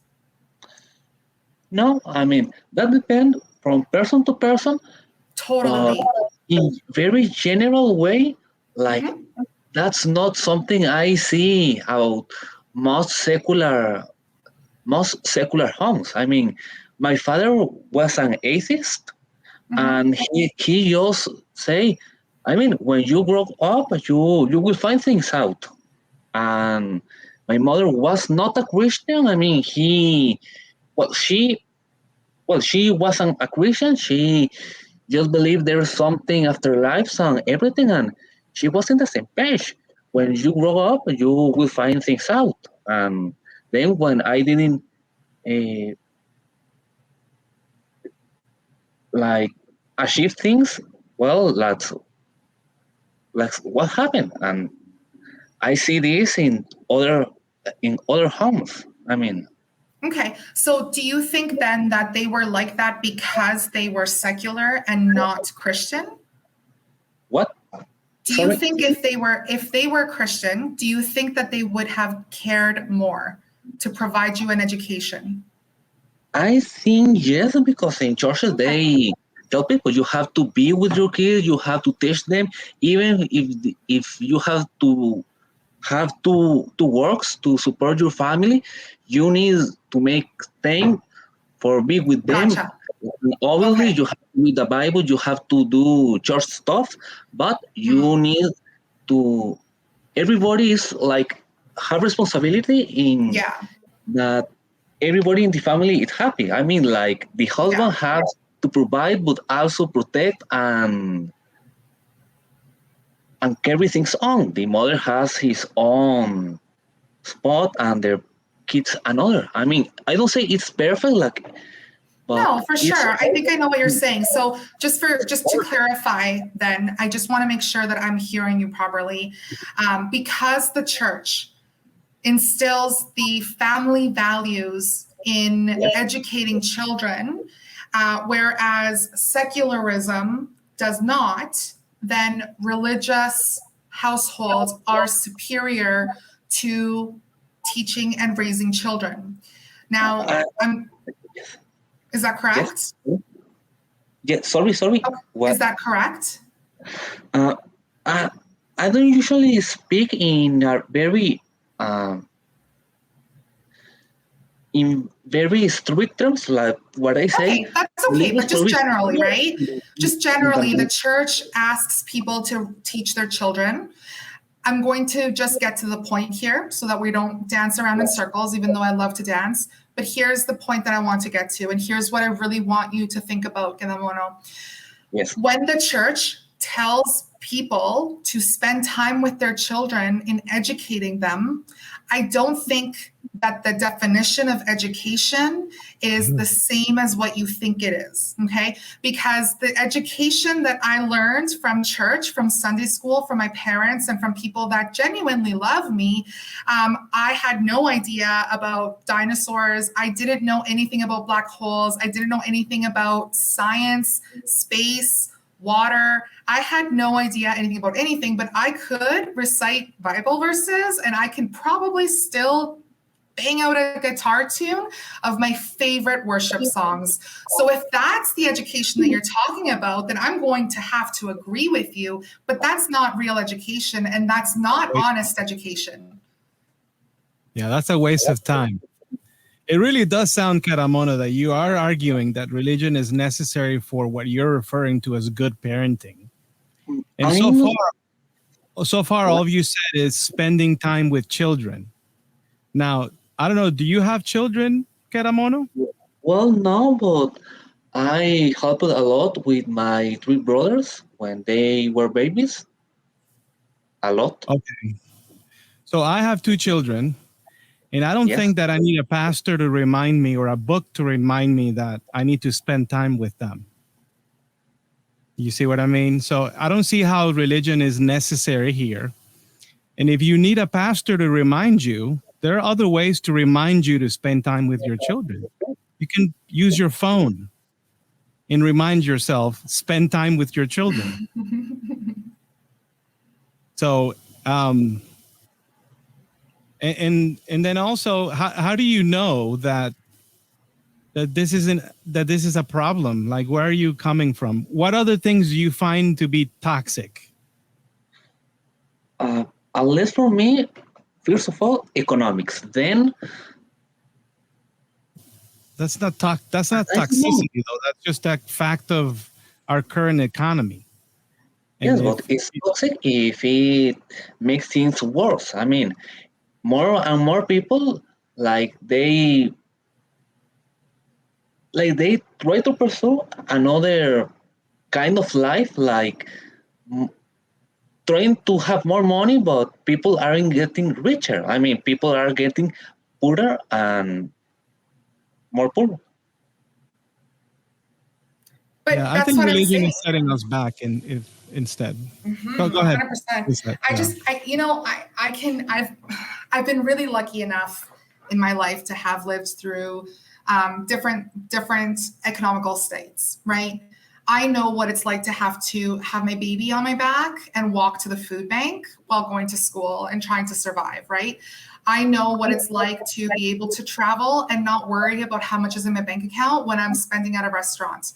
No, I mean that depends from person to person, but Totally. in very general way, like Mhm. that's not something I see about most secular homes. I mean, my father was an atheist, Mhm. and he just say, I mean, when you grow up, you will find things out. And my mother was not a Christian. I mean, well, she she wasn't a Christian. She just believed there's something after life and everything, and she was in the same page. When you grow up, you will find things out. And then when I didn't uh, like achieve things, well, that's what happened. And I see this in other homes. I mean, Okay. So, do you think then that they were like that because they were secular and not Christian? what? Do you Sorry. think if they were Christian, do you think that they would have cared more to provide you an education? I think yes, because in churches Okay. they tell people you have to be with your kids, you have to teach them, even if you have to works to support your family, you need to make time for be with them. Gotcha. Obviously, Okay. you have to read the Bible, you have to do church stuff, but you Hmm. need to. Everybody is like have responsibility in Yeah. that everybody in the family is happy. I mean, like the Yeah. husband has to provide, but also protect and carry things on. The mother has his own spot, and their kids another. I mean, I don't say it's perfect, like, but No, for it's sure. I think I know what you're saying. So just to clarify, then I just want to make sure that I'm hearing you properly. Because the church instills the family values in educating children, whereas secularism does not, then religious households are superior to teaching and raising children. Now, uh, is that yes, correct? yes. Sorry. Okay. What? Is that correct? Uh, I I don't usually speak in a very in very strict terms, like what I say. Okay, that's okay, Religious but just provision. generally, right? Just generally, the church asks people to teach their children. I'm going to just get to the point here so that we don't dance around in circles, even though I love to dance. But here's the point that I want to get to, and here's what I really want you to think about, Kedamono. Yes. When the church tells people to spend time with their children in educating them, I don't think that the definition of education is the same as what you think it is, okay? Because the education that I learned from church, from Sunday school, from my parents, and from people that genuinely love me, I had no idea about dinosaurs. I didn't know anything about black holes. I didn't know anything about science, space, water. I had no idea anything about anything, but I could recite Bible verses and I can probably still bang out a guitar tune of my favorite worship songs. So if that's the education that you're talking about, then I'm going to have to agree with you, but that's not real education and that's not honest education. Yeah, that's a waste of time. It really does sound, Kedamono, that you are arguing that religion is necessary for what you're referring to as good parenting. And I'm so far, all you said is spending time with children. Now, I don't know, do you have children, Kedamono? well, no, but I helped a lot with my three brothers when they were babies. A lot. Okay. So I have two children, And I don't Yes. think that I need a pastor to remind me or a book to remind me that I need to spend time with them. You see what I mean? So I don't see how religion is necessary here. And if you need a pastor to remind you, there are other ways to remind you to spend time with your children. You can use your phone and remind yourself, spend time with your children. So, and then also, how do you know that this is a problem? Like, where are you coming from? What other things do you find to be toxic? At least for me, first of all, economics. Then That's not I don't know. toxicity though. That's just a fact of our current economy. Yes, And but it's toxic if it makes things worse. I mean, more and more people like they try to pursue another kind of life, like trying to have more money, but people aren't getting richer. I mean, people are getting poorer and more poor. But yeah, I that's think what I'm religion saying. is setting us back instead. Go ahead. 100%. Lissette, yeah. I've been really lucky enough in my life to have lived through different economical states, right? I know what it's like to have my baby on my back and walk to the food bank while going to school and trying to survive, right? I know what it's like to be able to travel and not worry about how much is in my bank account when I'm spending at a restaurant.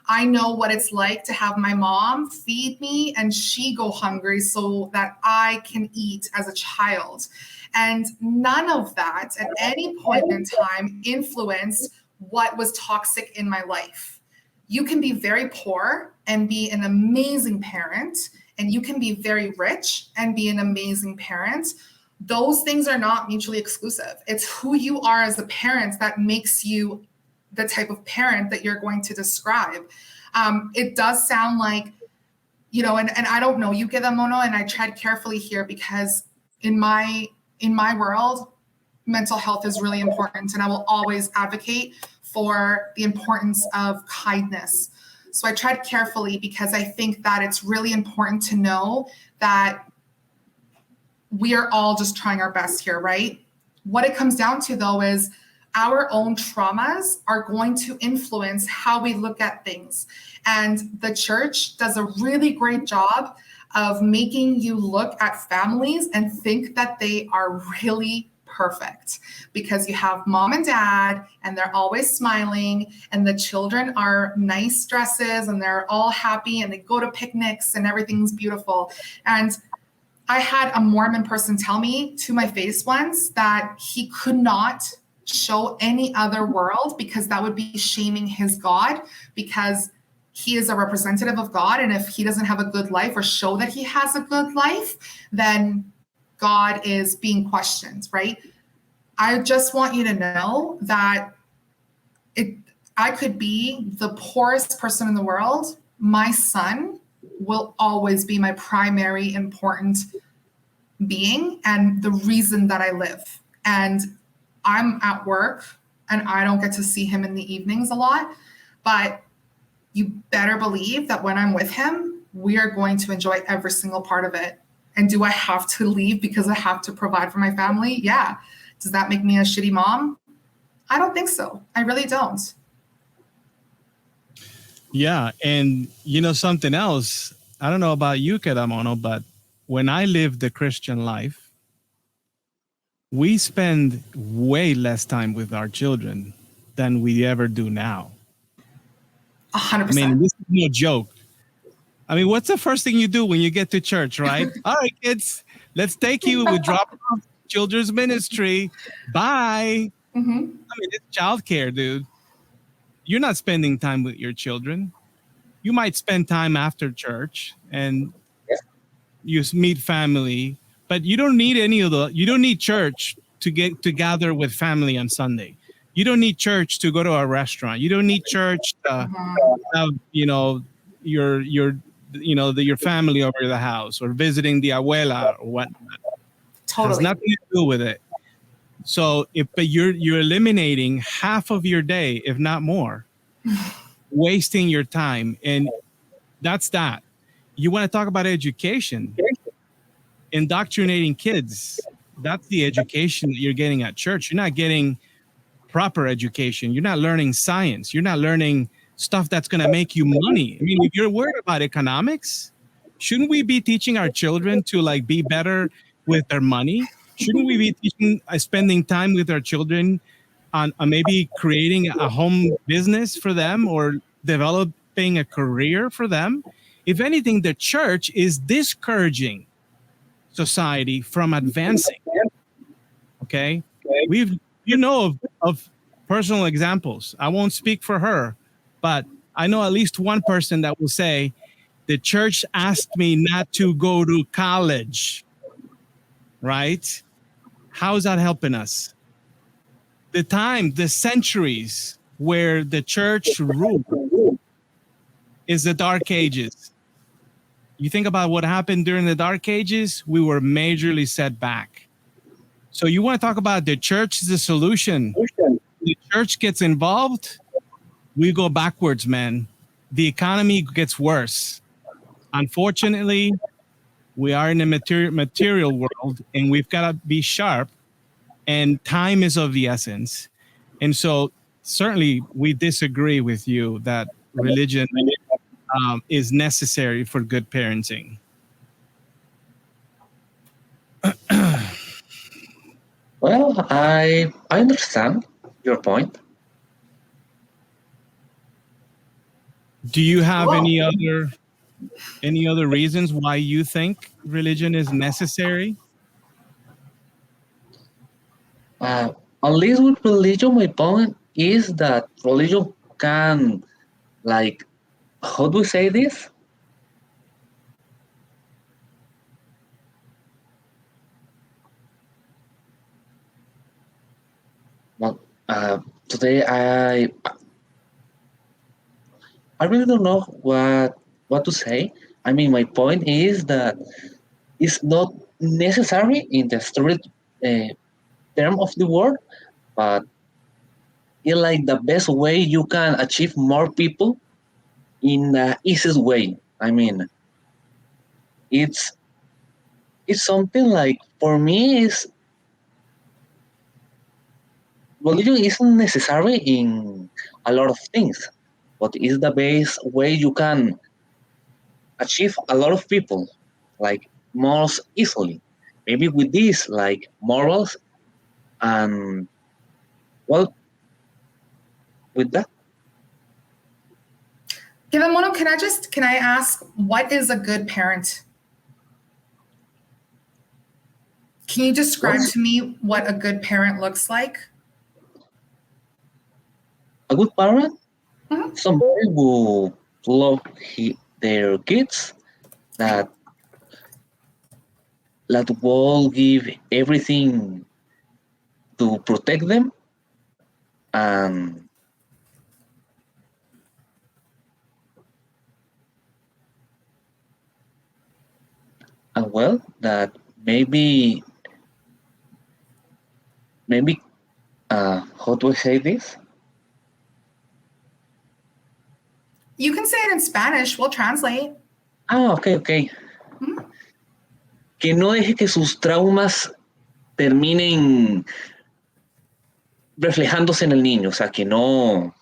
I know what it's like to have my mom feed me and she go hungry so that I can eat as a child. And none of that at any point in time influenced what was toxic in my life. You can be very poor and be an amazing parent, and you can be very rich and be an amazing parent. Those things are not mutually exclusive. It's who you are as a parent that makes you the type of parent that you're going to describe. It does sound like, and I don't know you, Kedamono, and I tread carefully here because in my world, mental health is really important, and I will always advocate for the importance of kindness. So I tread carefully because I think that it's really important to know that we are all just trying our best here, right? What it comes down to, though, is our own traumas are going to influence how we look at things. And the church does a really great job of making you look at families and think that they are really perfect because you have mom and dad and they're always smiling and the children are nice dresses and they're all happy and they go to picnics and everything's beautiful. And I had a Mormon person tell me to my face once that he could not show any other world because that would be shaming his God, because he is a representative of God. And if he doesn't have a good life or show that he has a good life, then God is being questioned, right? I just want you to know that I could be the poorest person in the world. My son will always be my primary important being and the reason that I live. And I'm at work and I don't get to see him in the evenings a lot, but you better believe that when I'm with him, we are going to enjoy every single part of it. And do I have to leave because I have to provide for my family? Yeah. Does that make me a shitty mom? I don't think so. I really don't. Yeah. And something else, I don't know about you, Kedamono, but when I lived the Christian life, we spend way less time with our children than we ever do now. 100%. I mean, this is no joke. I mean, what's the first thing you do when you get to church, right? All right, kids, let's take you. We drop off children's ministry. Bye. Mm-hmm. I mean, it's childcare, dude. You're not spending time with your children. You might spend time after church and you meet family, but you don't need you don't need church to gather with family on Sunday. You don't need church to go to a restaurant. You don't need church to have, your family over the house or visiting the abuela or whatnot. Totally. Has nothing to do with it. So if but you're eliminating half of your day, if not more, wasting your time, and that's that. You want to talk about education, indoctrinating kids. That's the education that you're getting at church. You're not getting proper education. You're not learning science. You're not learning stuff that's going to make you money. I mean, if you're worried about economics, shouldn't we be teaching our children to like be better with their money? Shouldn't we be teaching, spending time with our children on maybe creating a home business for them or developing a career for them? If anything, the church is discouraging society from advancing. Okay, we've of personal examples. I won't speak for her, but I know at least one person that will say the church asked me not to go to college. Right? How's that helping us? The centuries where the church ruled is the Dark Ages. You think about what happened during the Dark Ages, we were majorly set back. So you want to talk about the church is the solution. The church gets involved, we go backwards, man. The economy gets worse. Unfortunately, we are in a material world, and we've got to be sharp, and time is of the essence. And so certainly we disagree with you that religion is necessary for good parenting. Well, I understand your point. Do you have Cool. any other reasons why you think religion is necessary? At least with religion, my point is that religion can, like, how do we say this? Well, today I really don't know what to say. I mean, my point is that it's not necessary in the strict term of the word, but it's like the best way you can achieve more people in the easiest way. I mean, it's it's something like, for me, is religion isn't necessary in a lot of things, but it's the best way you can achieve a lot of people, like, most easily. Maybe with this, like, morals, and, well, with that. Kedamono, can I ask, what is a good parent? Can you describe to me what a good parent looks like? A good parent, Mhm. somebody who love their kids, that will give everything to protect them, and well, that maybe how do I say this? You can say it in Spanish. We'll translate. Okay. Mhm. Que no deje que sus traumas terminen reflejándose en el niño, o sea, que no.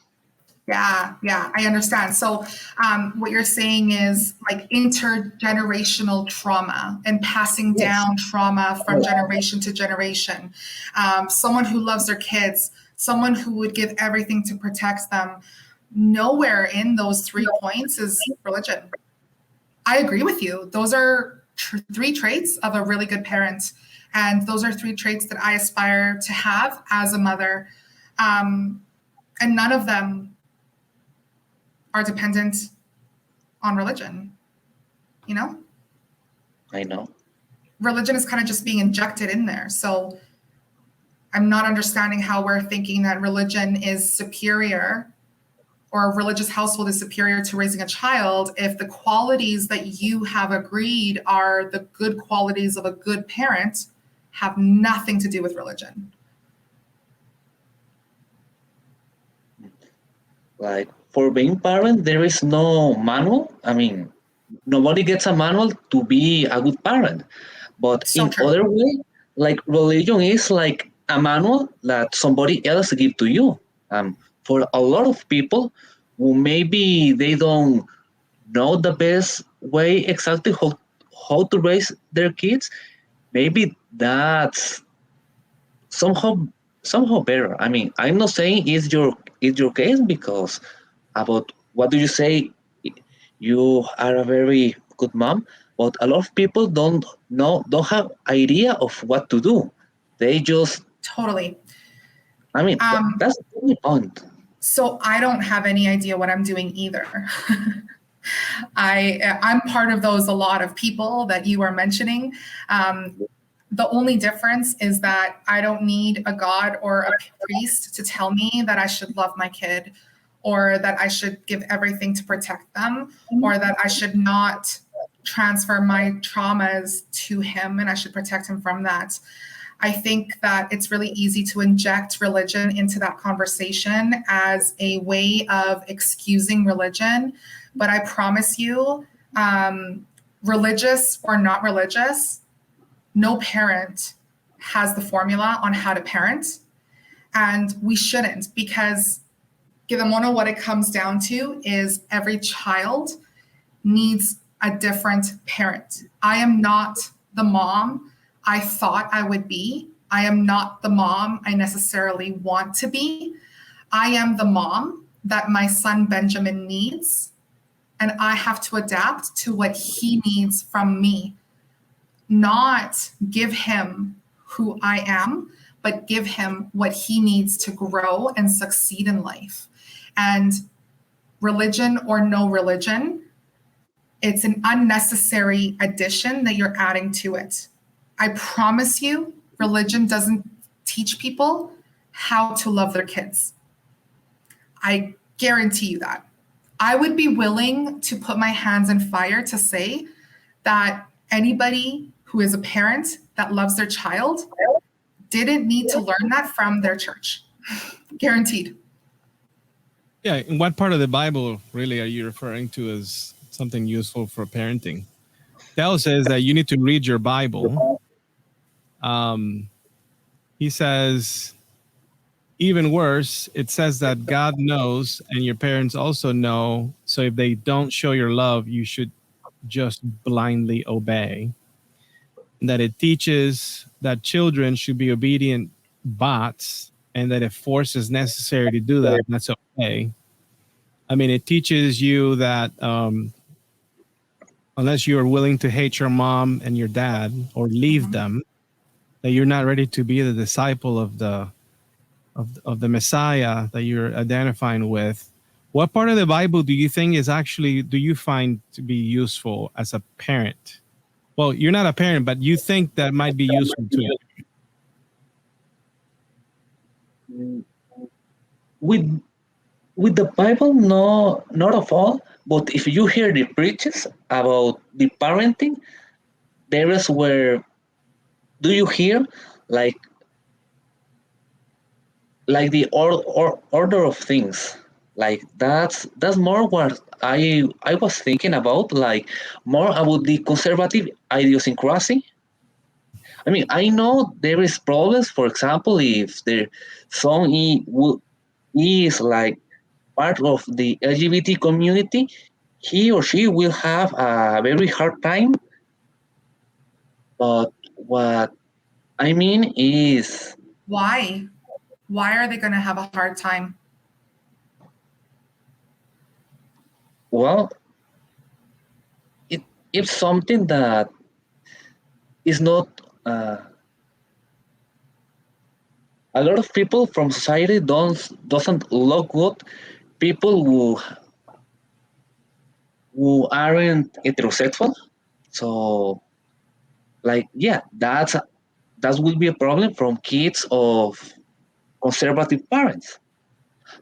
Yeah, I understand. So, what you're saying is like intergenerational trauma and passing down trauma from generation to generation. Someone who loves their kids, someone who would give everything to protect them. Nowhere in those 3 points is religion. I agree with you. Those are 3 traits of a really good parent. And those are 3 traits that I aspire to have as a mother. And none of them are dependent on religion, you know? I know. Religion is kind of just being injected in there. So I'm not understanding how we're thinking that religion is superior, or a religious household is superior to raising a child, if the qualities that you have agreed are the good qualities of a good parent have nothing to do with religion. Like for being parent, there is no manual. I mean, nobody gets a manual to be a good parent. But So in true. other way, like religion is like a manual that somebody else give to you. For a lot of people who maybe they don't know the best way exactly how to raise their kids, maybe that's somehow somehow better. I mean, I'm not saying it's your case because about what do you say you are a very good mom, but a lot of people don't have idea of what to do. They just Totally. I mean Um, that's the only point. so I don't have any idea what I'm doing either. I'm part of those a lot of people that you are mentioning. Um, the only difference is that I don't need a god or a priest to tell me that I should love my kid or that I should give everything to protect them or that I should not transfer my traumas to him and I should protect him from that. I think that it's really easy to inject religion into that conversation as a way of excusing religion. But I promise you, religious or not religious, no parent has the formula on how to parent. And we shouldn't, because Kedamono, what it comes down to is every child needs a different parent. I am not the mom I thought I would be. I am not the mom I necessarily want to be. I am the mom that my son Benjamin needs, and I have to adapt to what he needs from me, not give him who I am, but give him what he needs to grow and succeed in life. And religion or no religion, it's an unnecessary addition that you're adding to it. I promise you, religion doesn't teach people how to love their kids. I guarantee you that. I would be willing to put my hands in fire to say that anybody who is a parent that loves their child didn't need to learn that from their church. Guaranteed. Yeah. And what part of the Bible really are you referring to as something useful for parenting? Dell says that you need to read your Bible. He says, even worse, it says that God knows and your parents also know. So if they don't show your love, you should just blindly obey. That it teaches that children should be obedient bots, and that if force is necessary to do that, that's okay. I mean, it teaches you that unless you are willing to hate your mom and your dad or leave them, that you're not ready to be the disciple of the Messiah that you're identifying with. What part of the Bible do you think is actually, do you find to be useful as a parent? Well, you're not a parent, but you think that might be useful to you. With with the Bible, no, not of all. But if you hear the preaches about the parenting, there is where do you hear like the order of things. Like that's more what I was thinking about, like more about the conservative idiosyncrasy. I mean, I know there is problems. For example, if the son is like part of the LGBT community, he or she will have a very hard time. But what I mean is, Why? Why are they going to have a hard time? well, it it's something that is not. A lot of people from society doesn't look good. People who aren't heterosexual. So, like, yeah, that will be a problem from kids of conservative parents.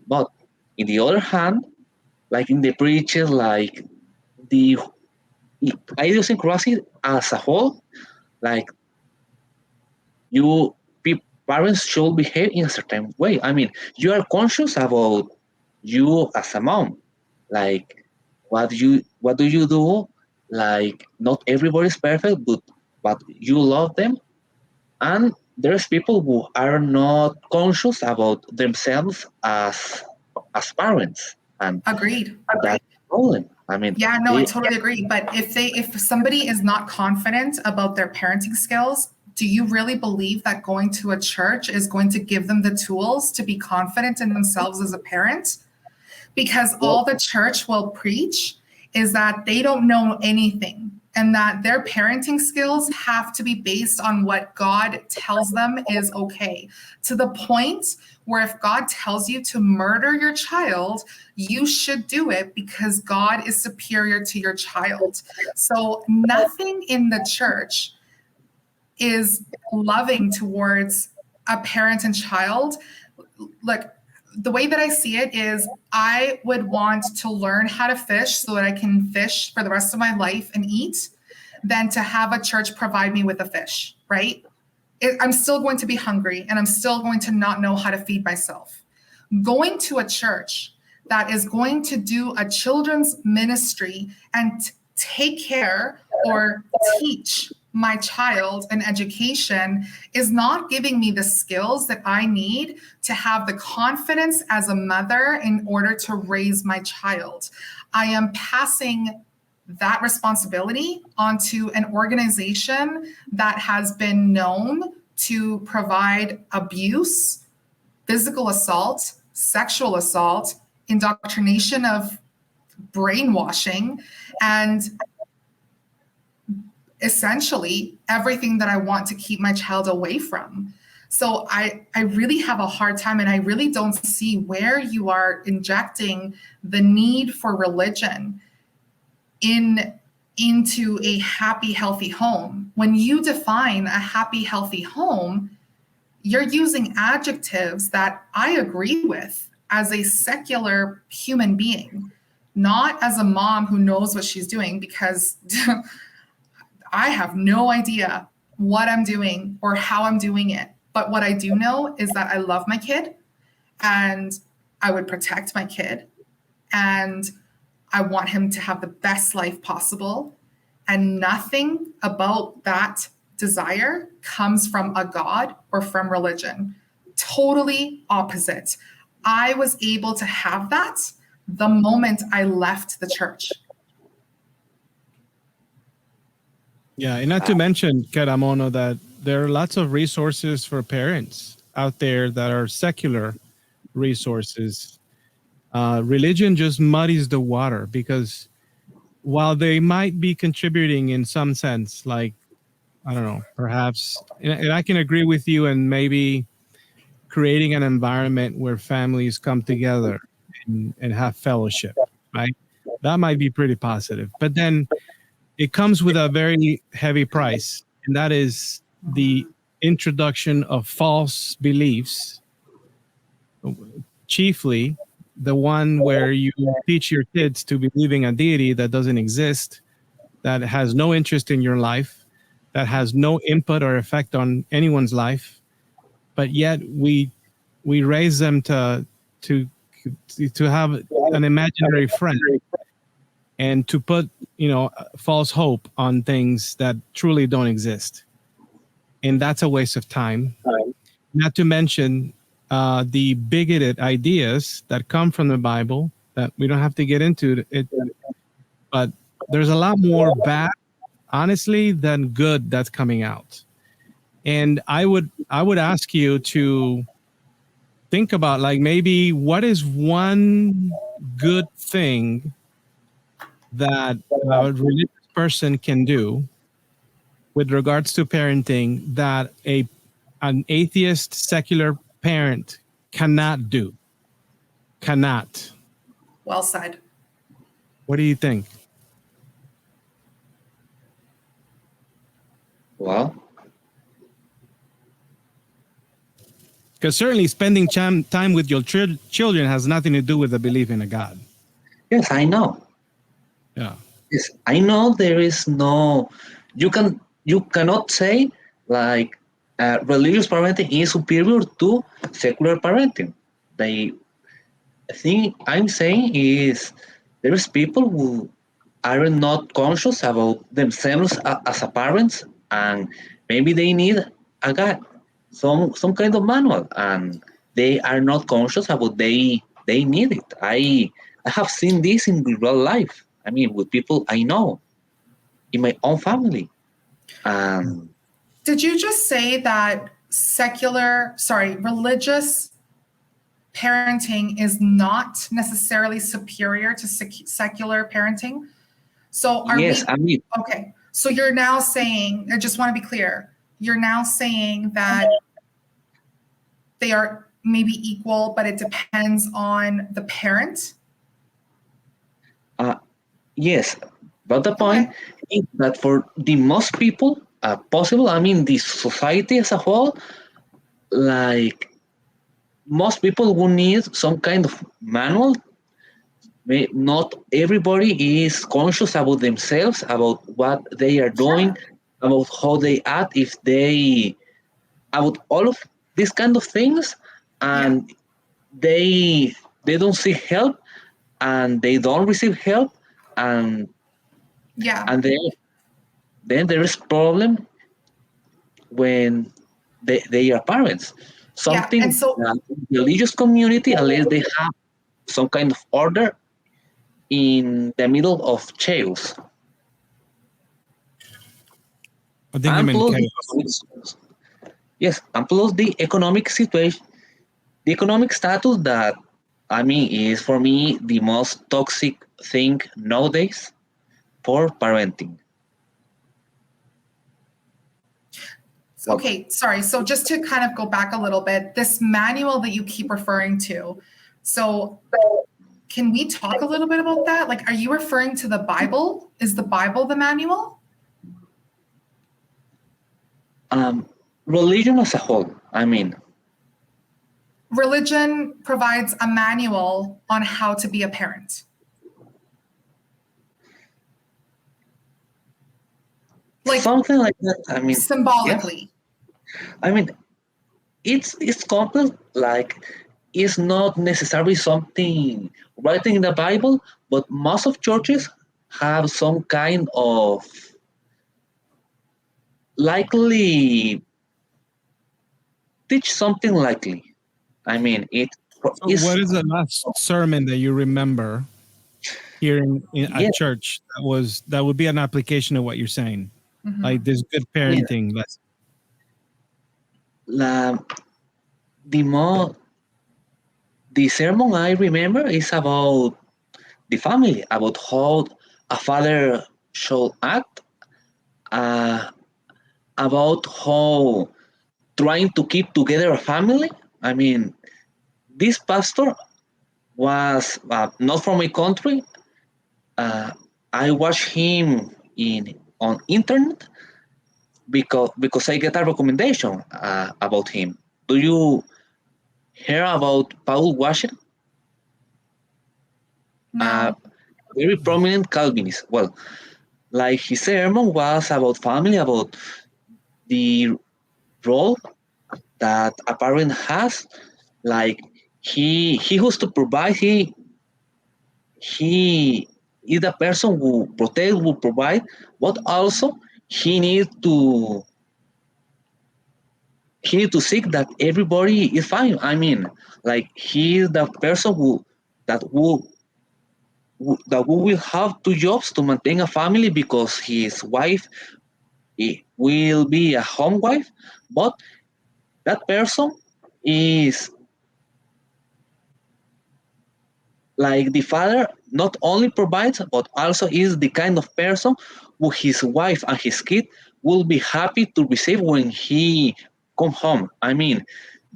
But in the other hand, like in the preachers, like the idiosyncrasy as a whole, like you parents should behave in a certain way. I mean, you are conscious about you as a mom, like what do you do? Like not everybody's perfect, but you love them, and there's people who are not conscious about themselves as parents, and Agreed. that's the problem. I mean, Yeah, no, I totally agree. But if somebody is not confident about their parenting skills, do you really believe that going to a church is going to give them the tools to be confident in themselves as a parent? Because all the church will preach is that they don't know anything and that their parenting skills have to be based on what God tells them is okay. To the point where if God tells you to murder your child, you should do it because God is superior to your child. So nothing in the church is loving towards a parent and child. Look, the way that I see it is I would want to learn how to fish so that I can fish for the rest of my life and eat than to have a church provide me with a fish, right? I'm still going to be hungry and I'm still going to not know how to feed myself. Going to a church that is going to do a children's ministry and take care or teach my child an education is not giving me the skills that I need to have the confidence as a mother in order to raise my child. I am passing that responsibility onto an organization that has been known to provide abuse, physical assault, sexual assault, indoctrination of brainwashing, and essentially everything that I want to keep my child away from. So I really have a hard time, and I really don't see where you are injecting the need for religion into a happy, healthy home. When you define a happy, healthy home, you're using adjectives that I agree with as a secular human being, not as a mom who knows what she's doing, because I have no idea what I'm doing or how I'm doing it. But what I do know is that I love my kid and I would protect my kid and I want him to have the best life possible. And nothing about that desire comes from a God or from religion. Totally opposite. I was able to have that the moment I left the church. Yeah, and not to mention, Kedamono, that there are lots of resources for parents out there that are secular resources. Religion just muddies the water because while they might be contributing in some sense, like, I don't know, perhaps, and I can agree with you, and maybe creating an environment where families come together and have fellowship, right? That might be pretty positive. But then it comes with a very heavy price, and that is the introduction of false beliefs, chiefly the one where you teach your kids to believing a deity that doesn't exist, that has no interest in your life, that has no input or effect on anyone's life, but yet we raise them to have an imaginary friend and to put false hope on things that truly don't exist, and that's a waste of time. Not to mention the bigoted ideas that come from the Bible that we don't have to get into it, but there's a lot more bad, honestly, than good that's coming out. And I would ask you to think about, like, maybe what is one good thing that a religious person can do with regards to parenting that an atheist secular parent cannot do. Cannot. Well said. What do you think? Well, Because certainly spending time with your children has nothing to do with the belief in a God. yes, I know. Yeah. Yes, I know there is no. You cannot say like religious parenting is superior to secular parenting. They thing I'm saying is there is people who are not conscious about themselves as a parents, and maybe they need a guide, some kind of manual, and they are not conscious about they need it. I have seen this in real life. I mean, with people I know in my own family. And Did you just say that religious parenting is not necessarily superior to secular parenting? So are yes, we I mean, okay? So you're now saying, I just want to be clear, you're now saying that they are maybe equal, but it depends on the parent? uh, yes, but the Okay. point is that for the most people possible, I mean, the society as a whole, like most people will need some kind of manual. Not everybody is conscious about themselves, about what they are doing, Sure. about how they act, if they, about all of these kind of things, Yeah. and they they don't seek help, and they don't receive help, and Yeah. and then there is problem when they are parents. Yeah. And Something so that religious community, unless they have some kind of order in the middle of chaos. I think you And meant plus the chaos. yes, and plus the economic situation, the economic status that I mean is for me the most toxic thing nowadays for parenting. Well, okay, sorry. So just to kind of go back a little bit, this manual that you keep referring to. So can we talk a little bit about that? Like, are you referring to the Bible? Is the Bible the manual? um, religion as a whole. I mean, Religion provides a manual on how to be a parent. Like something like that. I mean, yes. symbolically. I mean, it's complex. Like, it's not necessarily something writing in the Bible, but most of churches have some kind of likely teach something likely. I mean, it So is what is the last sermon that you remember hearing yeah, at church that would be an application of what you're saying? Like Mhm. this good yeah. parenting lesson. La, the more the sermon I remember is about the family, about how a father should act, uh, about how trying to keep together a family. I mean, this pastor was not from my country. Uh, I watched him in on internet because I get a recommendation about him. Do you hear about Paul Washer? A No. very prominent Calvinist. Well, like his sermon was about family, about the role that a parent has. Like he has to provide. He is the person who protect, who provide, but also he needs to he need to seek that everybody is fine. I mean, like he is the person that will that who will have two jobs to maintain a family because his wife will be a home wife, but that person is like the father not only provides but also is the kind of person who his wife and his kid will be happy to receive when he come home. I mean,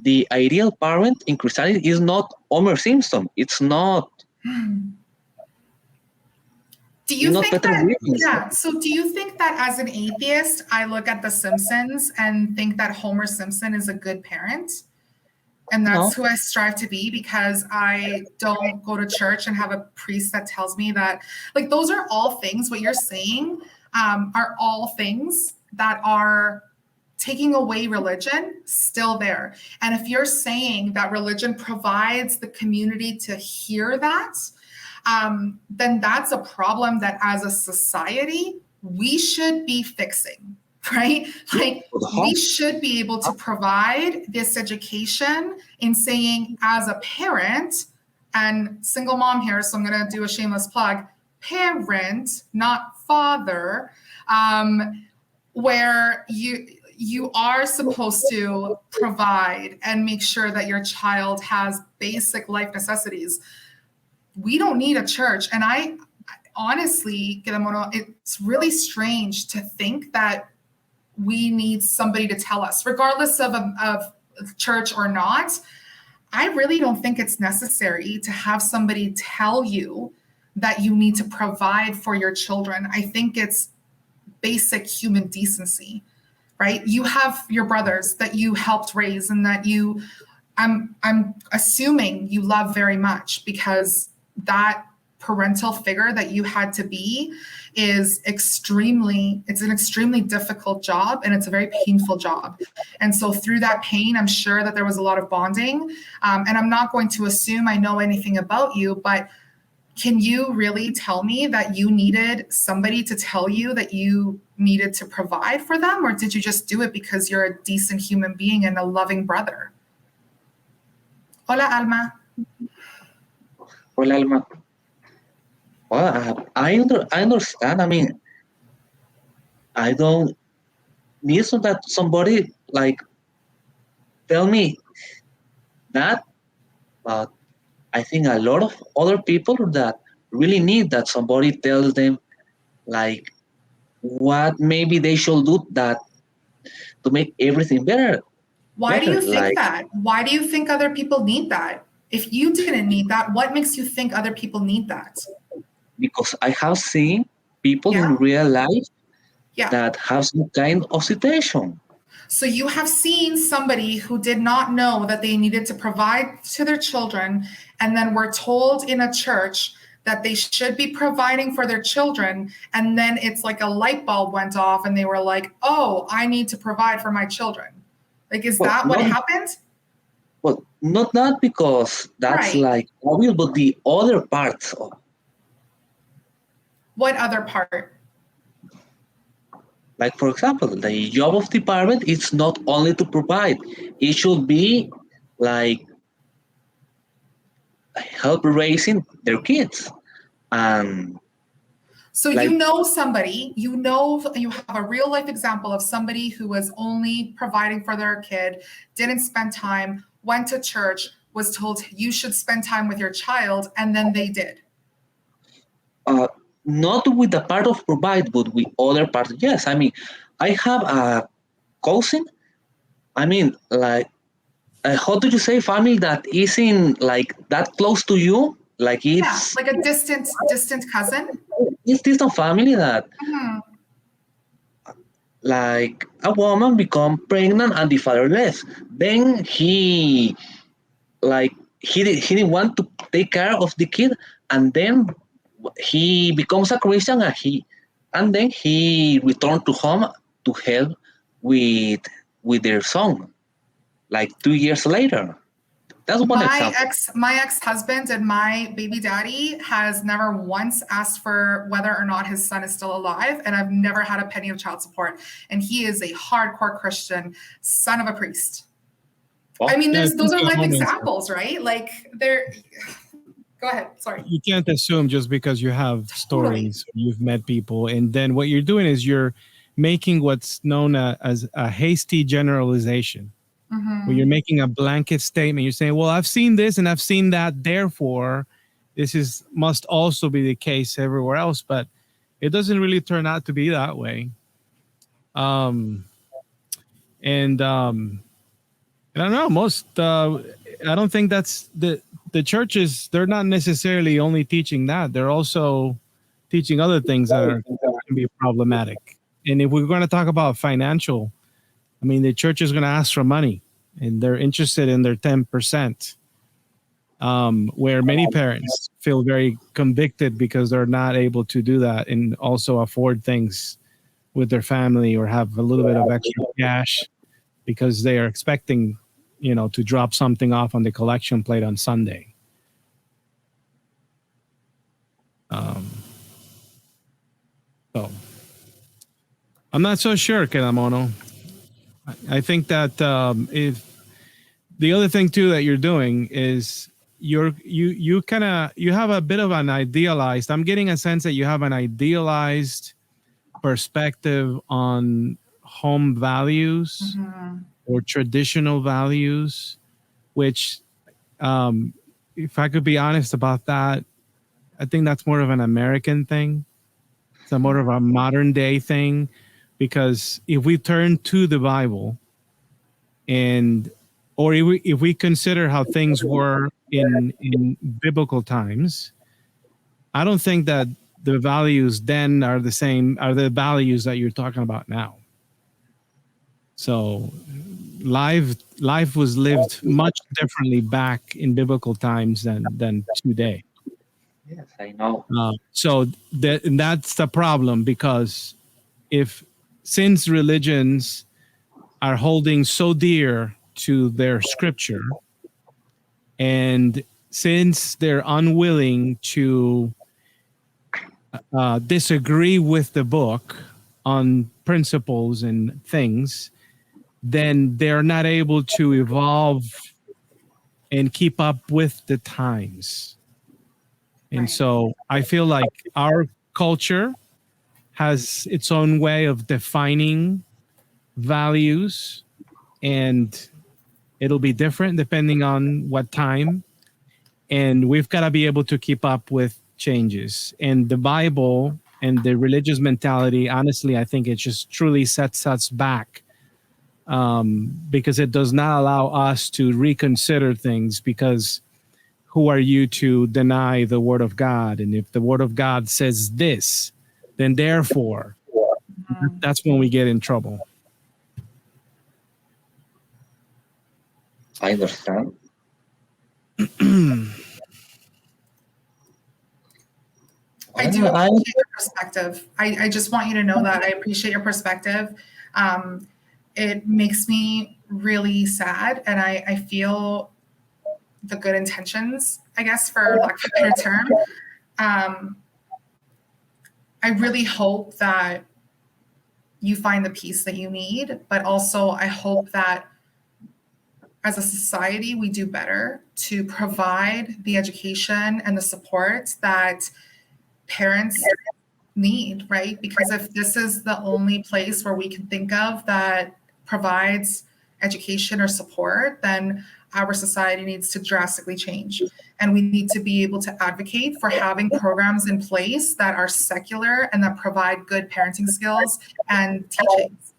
the ideal parent in Christianity is not Homer Simpson. Do It's you not think Peter that, Wilkinson. yeah, so do you think that as an atheist, I look at The Simpsons and think that Homer Simpson is a good parent? And No. that's who I strive to be because I don't go to church and have a priest that tells me that, like, those are all things, what you're saying are all things that are taking away religion, still there. And if you're saying that religion provides the community to hear that, then that's a problem that as a society, we should be fixing, right? Like we should be able to provide this education in saying as a parent, and single mom here, so I'm going to do a shameless plug, parent, not father, where you are supposed to provide and make sure that your child has basic life necessities. We don't need a church. And I honestly, Kedamono, it's really strange to think that we need somebody to tell us, regardless of church or not. I really don't think it's necessary to have somebody tell you that you need to provide for your children. I think it's basic human decency, right? You have your brothers that you helped raise and that I'm assuming you love very much, because that parental figure that you had to be it's an extremely difficult job, and it's a very painful job. And so through that pain, I'm sure that there was a lot of bonding. And I'm not going to assume I know anything about you, but can you really tell me that you needed somebody to tell you that you needed to provide for them? Or did you just do it because you're a decent human being and a loving brother? Hola, Alma. Hola, Alma. Well, I understand. I mean, I don't need that somebody like tell me that, but I think a lot of other people that really need that somebody tells them like what maybe they should do that to make everything better. Why do you think that? Why do you think other people need that? If you didn't need that, what makes you think other people need that? Because I have seen people in real life that have some kind of situation. So you have seen somebody who did not know that they needed to provide to their children, and then were told in a church that they should be providing for their children. And then it's like a light bulb went off and they were like, oh, I need to provide for my children. Like, is that what happened? Well, not that, because that's like obvious, but the other parts of. What other part? Like, for example, the job of the parent is not only to provide, it should be like help raising their kids. So like, you know somebody, you have a real life example of somebody who was only providing for their kid, didn't spend time, went to church, was told you should spend time with your child, and then they did. Not with the part of provide, but with other parts. Yes, I mean, I have a cousin. I mean, like, how do you say family that isn't like that close to you? Like it's like a distant cousin. It's distant family that, like, a woman become pregnant and the father left. Then he didn't want to take care of the kid, and then he becomes a Christian, and then he returned to home to help with their son, like 2 years later. That's one example. My ex-husband and my baby daddy has never once asked for whether or not his son is still alive, and I've never had a penny of child support. And he is a hardcore Christian, son of a priest. I mean, those are life examples, right? Like, they're... Go ahead. Sorry. You can't assume just because you have stories, you've met people, and then what you're doing is you're making what's known as a hasty generalization. Where you're making a blanket statement. You're saying, well, I've seen this and I've seen that, therefore this must also be the case everywhere else. But it doesn't really turn out to be that way. I don't know, I don't think that's the churches, they're not necessarily only teaching that. They're also teaching other things that can be problematic. And if we're going to talk about financial, I mean, the church is going to ask for money, and they're interested in their 10%, where many parents feel very convicted because they're not able to do that and also afford things with their family or have a little bit of extra cash because they are expecting, to drop something off on the collection plate on Sunday. So I'm not so sure, Kedamono. I think that if the other thing too that you're doing is you have a bit of an idealized. I'm getting a sense that you have an idealized perspective on home values or traditional values, which, if I could be honest about that, I think that's more of an American thing. It's a more of a modern day thing, because if we turn to the Bible or if we consider how things were in biblical times, I don't think that the values then are the values that you're talking about now. So life was lived much differently back in biblical times than today. Yes, I know. So that's the problem, because since religions are holding so dear to their scripture, and since they're unwilling to disagree with the book on principles and things, then they're not able to evolve and keep up with the times. And so I feel like our culture has its own way of defining values, and it'll be different depending on what time. And we've got to be able to keep up with changes. And the Bible and the religious mentality, honestly, I think it just truly sets us back, because it does not allow us to reconsider things, because who are you to deny the word of God? And if the word of God says this, then therefore, that's when we get in trouble. I understand. I do appreciate your perspective. I just want you to know that I appreciate your perspective. It makes me really sad, and I feel the good intentions, I guess, for lack of a better term. I really hope that you find the peace that you need, but also I hope that as a society, we do better to provide the education and the support that parents need, right? Because if this is the only place where we can think of that provides education or support, then our society needs to drastically change. And we need to be able to advocate for having programs in place that are secular and that provide good parenting skills and teachings.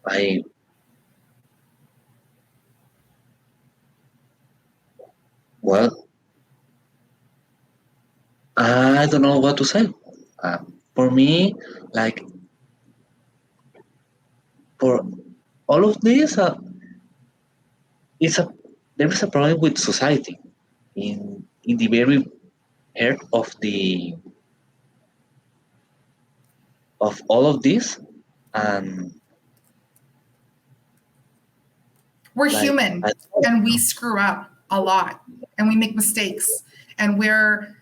I don't know what to say. For me, like, for all of this, there is a problem with society in the very heart of all of this, and we're human, and we screw up a lot, and we make mistakes, and we're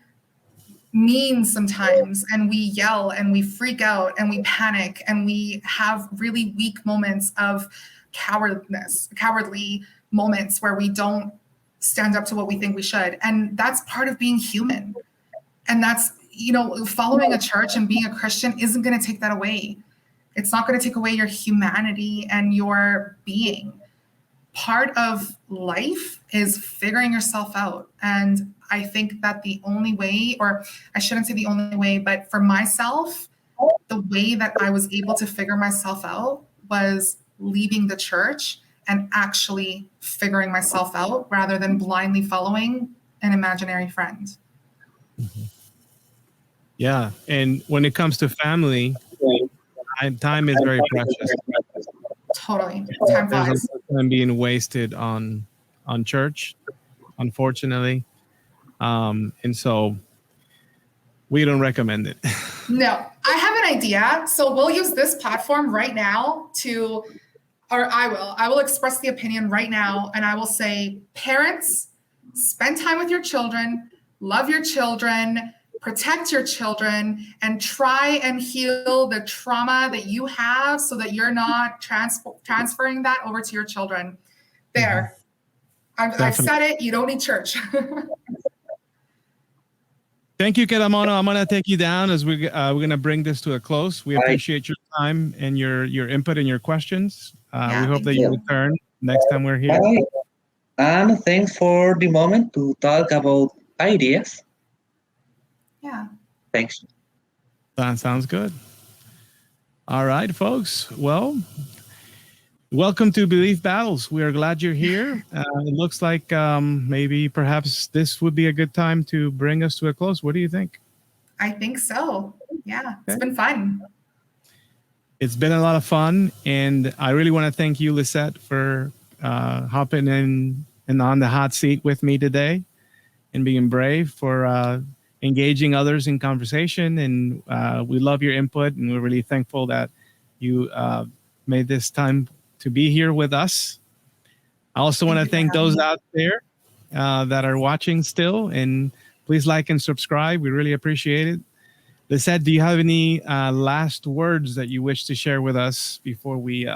mean sometimes, and we yell, and we freak out, and we panic, and we have really weak moments of cowardly moments where we don't stand up to what we think we should. And that's part of being human. And that's, following a church and being a Christian isn't going to take that away. It's not going to take away your humanity and your being. Part of life is figuring yourself out. And I think that the only way, or I shouldn't say the only way, but for myself, the way that I was able to figure myself out was leaving the church and actually figuring myself out rather than blindly following an imaginary friend. Mm-hmm. Yeah. And when it comes to family, time is very precious. Totally. Time flies. There's a lot of time being wasted on church, unfortunately. And so we don't recommend it. No, I have an idea. So we'll use this platform right now I will express the opinion right now, and I will say, parents, spend time with your children, love your children, protect your children, and try and heal the trauma that you have so that you're not transferring that over to your children. There. I've said it. You don't need church. Thank you, Kedamono. I'm going to take you down as we're going to bring this to a close. We appreciate your time and your input and your questions. We hope that you return next time we're here. Bye. And thanks for the moment to talk about ideas. Yeah. Thanks. That sounds good. All right, folks. Well, welcome to Belief Battles. We are glad you're here. It looks like maybe perhaps this would be a good time to bring us to a close. What do you think? I think so. Yeah, it's been fun. It's been a lot of fun. And I really want to thank you, Lissette, for hopping in and on the hot seat with me today and being brave, for engaging others in conversation. And we love your input, and we're really thankful that you made this time to be here with us. I also want to thank those out there that are watching still, and please like and subscribe. We really appreciate it. Lissette, do you have any last words that you wish to share with us before we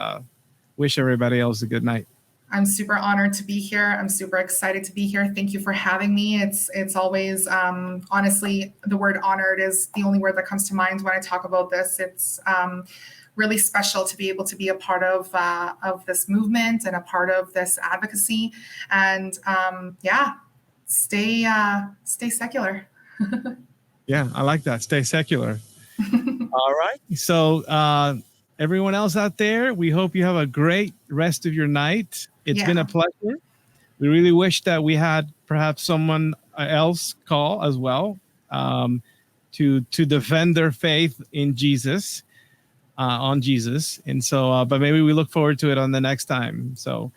wish everybody else a good night? I'm super honored to be here. I'm super excited to be here. Thank you for having me. It's always, honestly, the word honored is the only word that comes to mind when I talk about this. It's really special to be able to be a part of this movement and a part of this advocacy. And stay secular. Yeah, I like that. Stay secular. All right. So everyone else out there, we hope you have a great rest of your night. It's been a pleasure. We really wish that we had perhaps someone else call as well to defend their faith in Jesus, on Jesus. And so, but maybe we look forward to it on the next time. So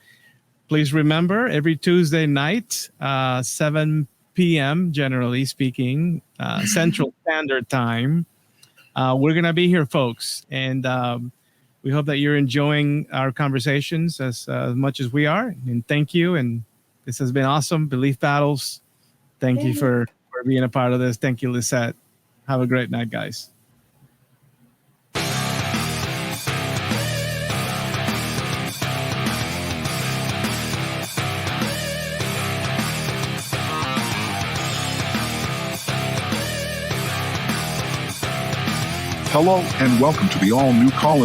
please remember, every Tuesday night, 7 p.m., generally speaking, Central Standard Time, we're going to be here, folks. And we hope that you're enjoying our conversations as much as we are. And thank you. And this has been awesome. Belief Battles. Thank you for being a part of this. Thank you, Lissette. Have a great night, guys. Hello and welcome to the all-new college